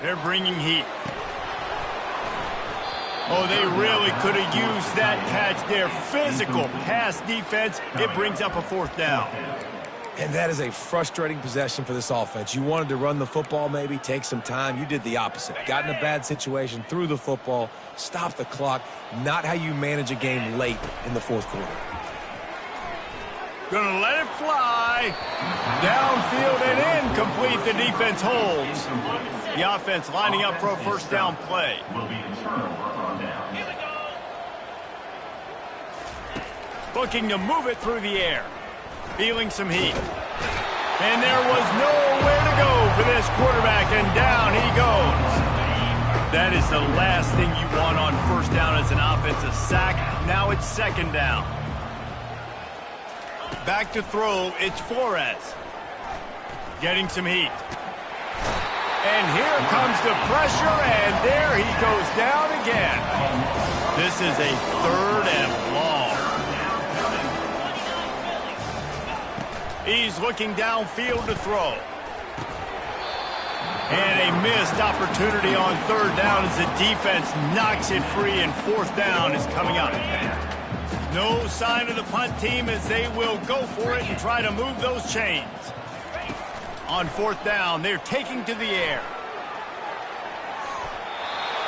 They're bringing heat. Oh, they really could have used that catch there. Physical pass defense. It brings up a 4th down. And that is a frustrating possession for this offense. You wanted to run the football, maybe take some time. You did the opposite. Got in a bad situation, threw the football, stopped the clock. Not how you manage a game late in the 4th quarter. Gonna let it fly. Downfield and incomplete. The defense holds. The offense lining up for a first down play. Looking to move it through the air. Feeling some heat. And there was nowhere to go for this quarterback, and down he goes. That is the last thing you want on first down as an offensive sack. Now it's second down. Back to throw, it's Flores. Getting some heat. And here comes the pressure, and there he goes down again. This is a third and long. He's looking downfield to throw. And a missed opportunity on third down as the defense knocks it free, and fourth down is coming up. No sign of the punt team as they will go for it and try to move those chains. On fourth down, they're taking to the air.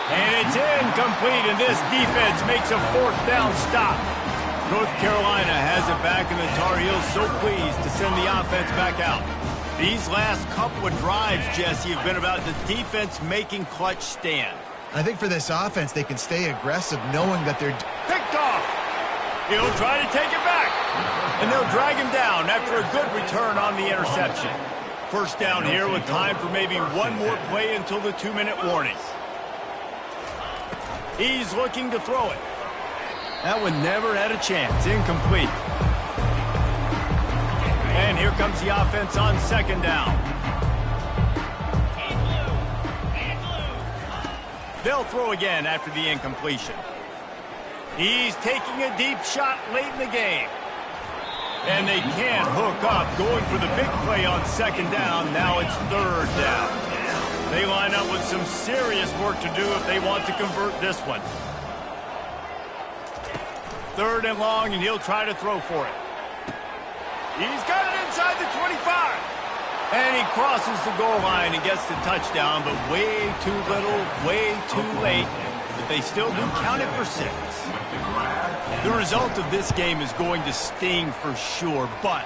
And it's incomplete, and this defense makes a fourth down stop. North Carolina has it back, and the Tar Heels so pleased to send the offense back out. These last couple of drives, Jesse, have been about the defense making clutch stand. I think for this offense, they can stay aggressive knowing that they're picked off. He'll try to take it back, and they'll drag him down after a good return on the interception. First down here with time for maybe one more play until the 2-minute warning. He's looking to throw it. That one never had a chance. Incomplete. And here comes the offense on second down. They'll throw again after the incompletion. He's taking a deep shot late in the game. And they can't hook up, going for the big play on second down. Now it's third down. They line up with some serious work to do if they want to convert this one. Third and long, and he'll try to throw for it. He's got it inside the 25. And he crosses the goal line and gets the touchdown, but way too little, way too late. But they still do count it for 6. The result of this game is going to sting for sure, but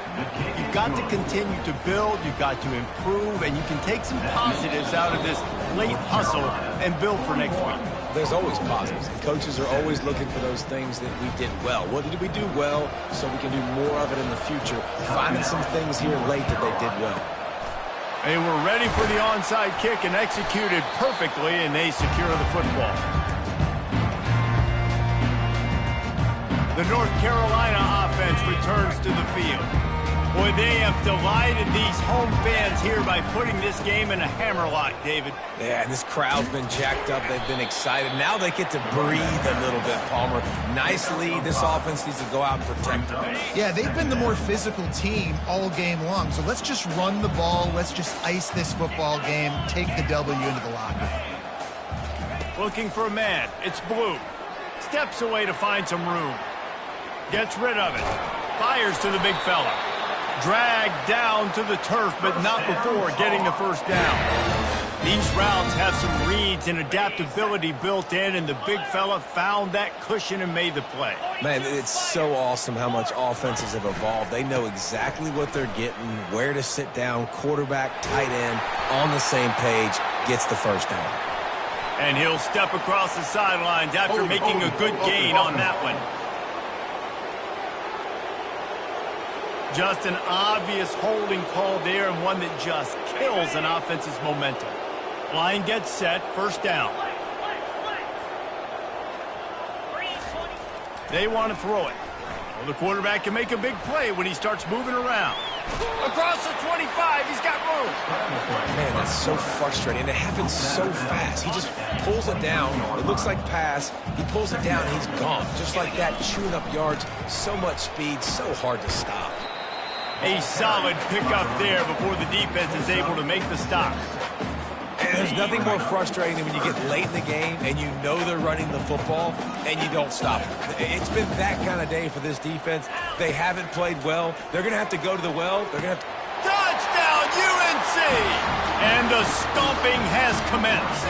you've got to continue to build, you've got to improve, and you can take some positives out of this late hustle and build for next week. There's always positives, and coaches are always looking for those things that we did well. What did we do well so we can do more of it in the future? Finding some things here late that they did well. They were ready for the onside kick and executed perfectly, and they secure the football. The North Carolina offense returns to the field. Boy, they have delighted these home fans here by putting this game in a hammerlock, David. Yeah, and this crowd's been jacked up. They've been excited. Now they get to breathe a little bit, Palmer. Nice lead. This offense needs to go out and protect them. Yeah, they've been the more physical team all game long. So let's just run the ball. Let's just ice this football game. Take the W into the locker. Looking for a man. It's Blue. Steps away to find some room. Gets rid of it. Fires to the big fella. Dragged down to the turf, but not before getting the first down. These routes have some reads and adaptability built in, and the big fella found that cushion and made the play. Man, it's so awesome how much offenses have evolved. They know exactly what they're getting, where to sit down, quarterback, tight end, on the same page, gets the first down. And he'll step across the sidelines after making a good gain on that one. Just an obvious holding call there, and one that just kills an offense's momentum. Line gets set, first down. They want to throw it. Well, the quarterback can make a big play when he starts moving around. Across the 25, he's got room. Man, that's so frustrating. And it happens so fast. He just pulls it down. It looks like pass. He pulls it down, and he's gone. Just like that, chewing up yards. So much speed, so hard to stop. A solid pickup there before the defense is able to make the stop. And there's nothing more frustrating than when you get late in the game and you know they're running the football and you don't stop them. It's been that kind of day for this defense. They haven't played well. They're going to have to go to the well. They're going to have to... Touchdown, UNC! And the stomping has commenced.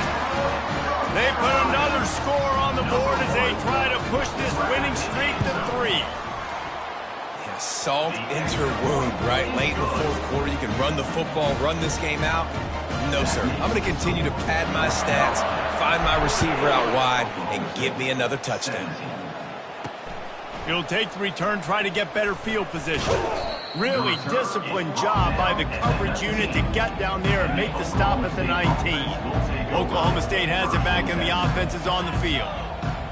They put another score on the board as they try to push this winning streak to 3. Yeah, salt into her wound, right? Late in the fourth quarter, you can run the football, run this game out. No, sir. I'm going to continue to pad my stats, find my receiver out wide, and give me another touchdown. He'll take the return, try to get better field position. Really disciplined job by the coverage unit to get down there and make the stop at the 19. Oklahoma State has it back and the offense is on the field.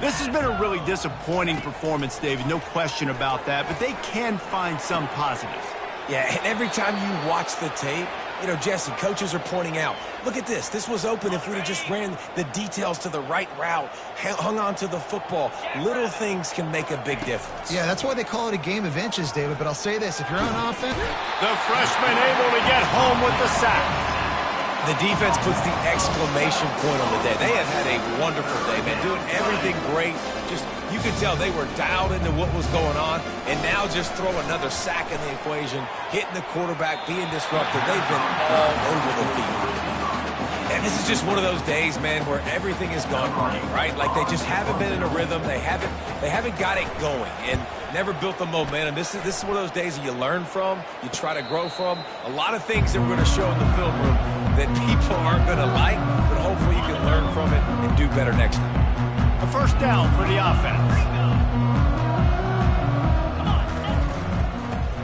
This has been a really disappointing performance, David, no question about that, but they can find some positives. Yeah, and every time you watch the tape, you know, Jesse, coaches are pointing out, look at this. This was open if we'd have just ran the details to the right route, hung on to the football. Little things can make a big difference. Yeah, that's why they call it a game of inches, David. But I'll say this, if you're on offense... The freshman able to get home with the sack. The defense puts the exclamation point on the day. They have had a wonderful day, man, doing everything great. Just, you could tell they were dialed into what was going on, and now just throw another sack in the equation, hitting the quarterback, being disruptive. They've been all over the field. And this is just one of those days, man, where everything has gone wrong, right? Like they just haven't been in a rhythm. They haven't got it going and never built the momentum. This is one of those days that you learn from, you try to grow from. A lot of things that we're going to show in the film room that people aren't going to like, but hopefully you can learn from it and do better next time. A first down for the offense.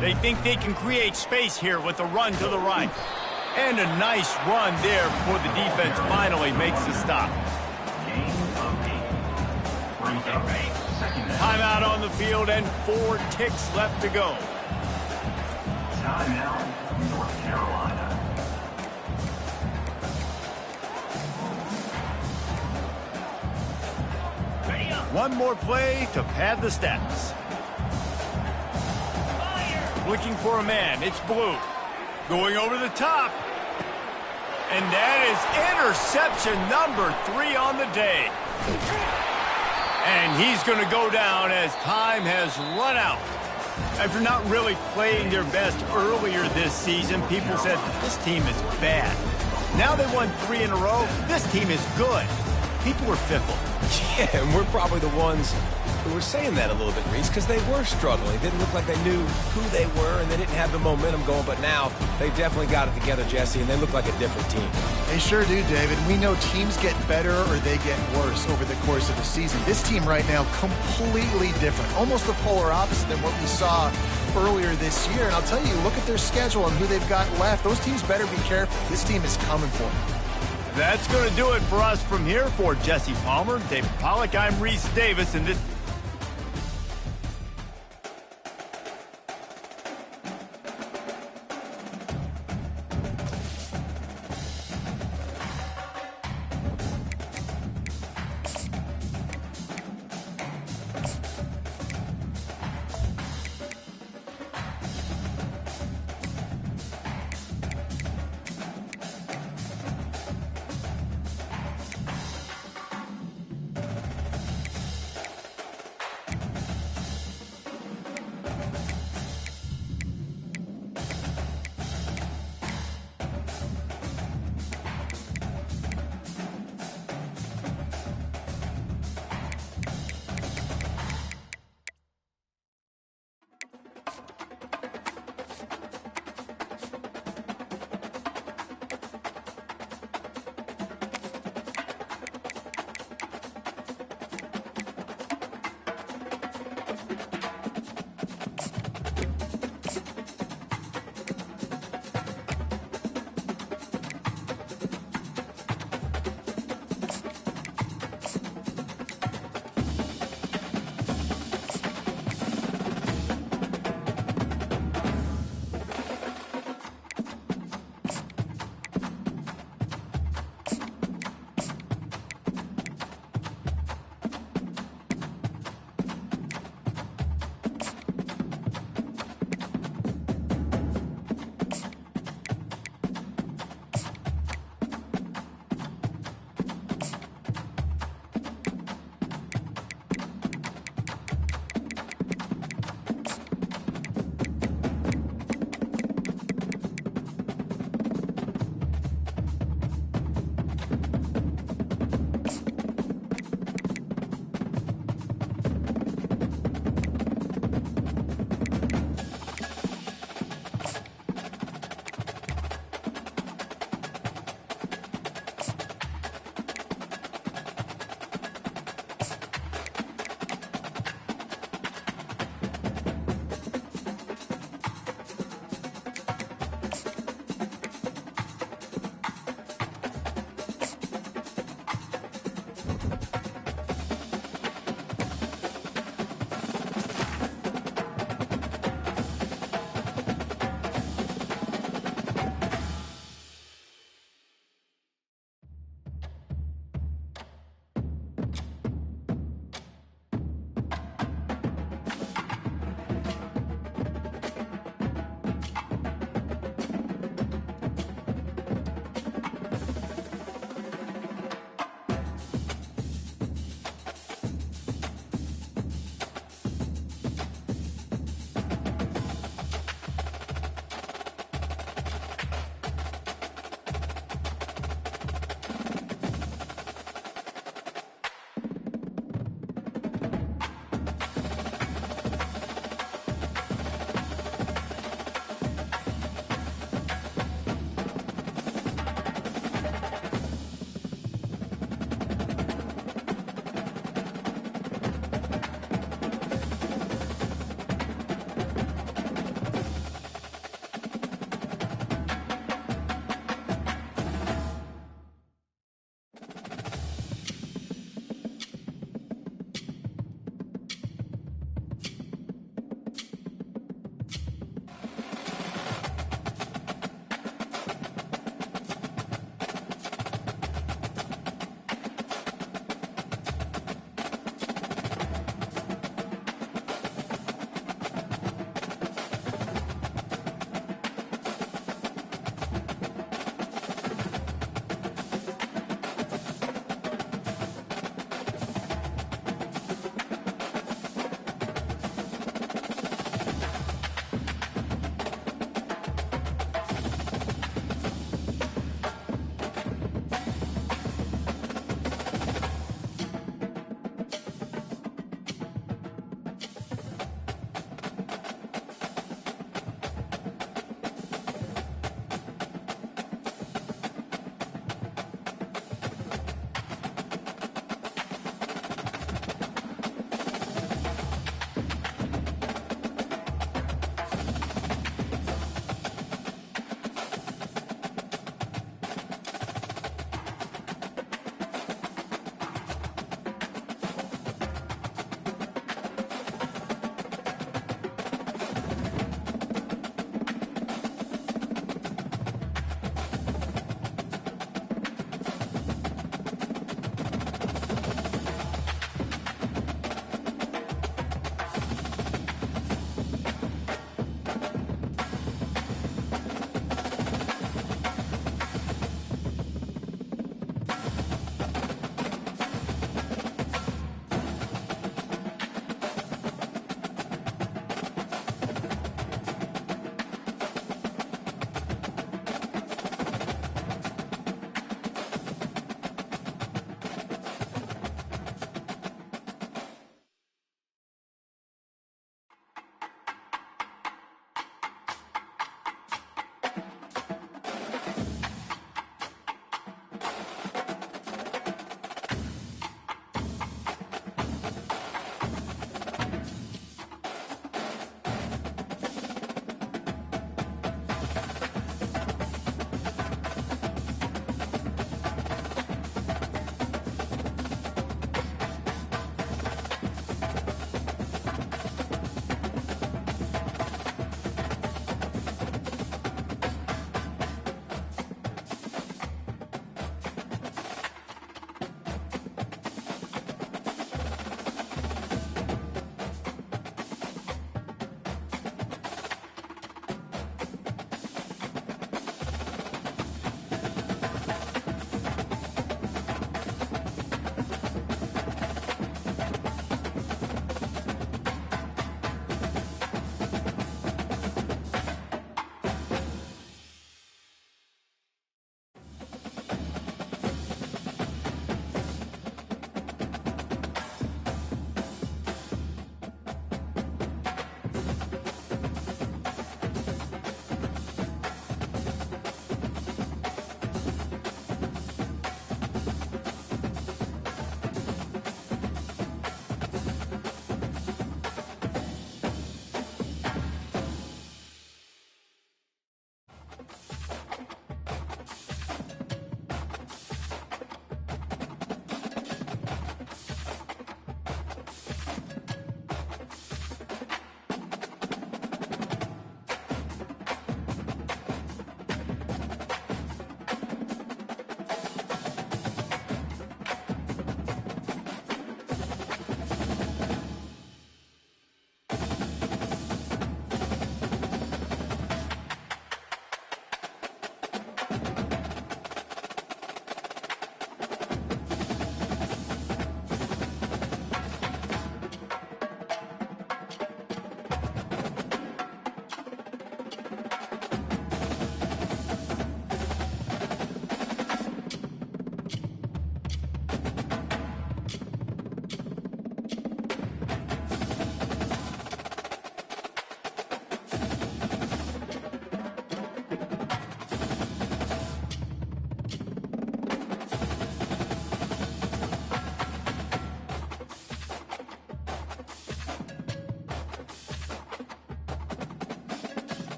They think they can create space here with a run to the right. And a nice run there before the defense finally makes the stop. Timeout on the field and 4 ticks left to go. Timeout, North Carolina. One more play to pad the stats. Looking for a man, it's Blue. Going over the top. And that is interception number 3 on the day. And he's going to go down as time has run out. After not really playing their best earlier this season, people said, this team is bad. Now they won 3 in a row. This team is good. People were fickle. Yeah, and we're probably the ones who were saying that a little bit, Reese, because they were struggling. It didn't look like they knew who they were, and they didn't have the momentum going, but now they definitely got it together, Jesse, and they look like a different team. They sure do, David. We know teams get better or they get worse over the course of the season. This team right now, completely different. Almost the polar opposite than what we saw earlier this year. And I'll tell you, look at their schedule and who they've got left. Those teams better be careful. This team is coming for them. That's going to do it for us from here. For Jesse Palmer, David Pollack, I'm Reese Davis, and this...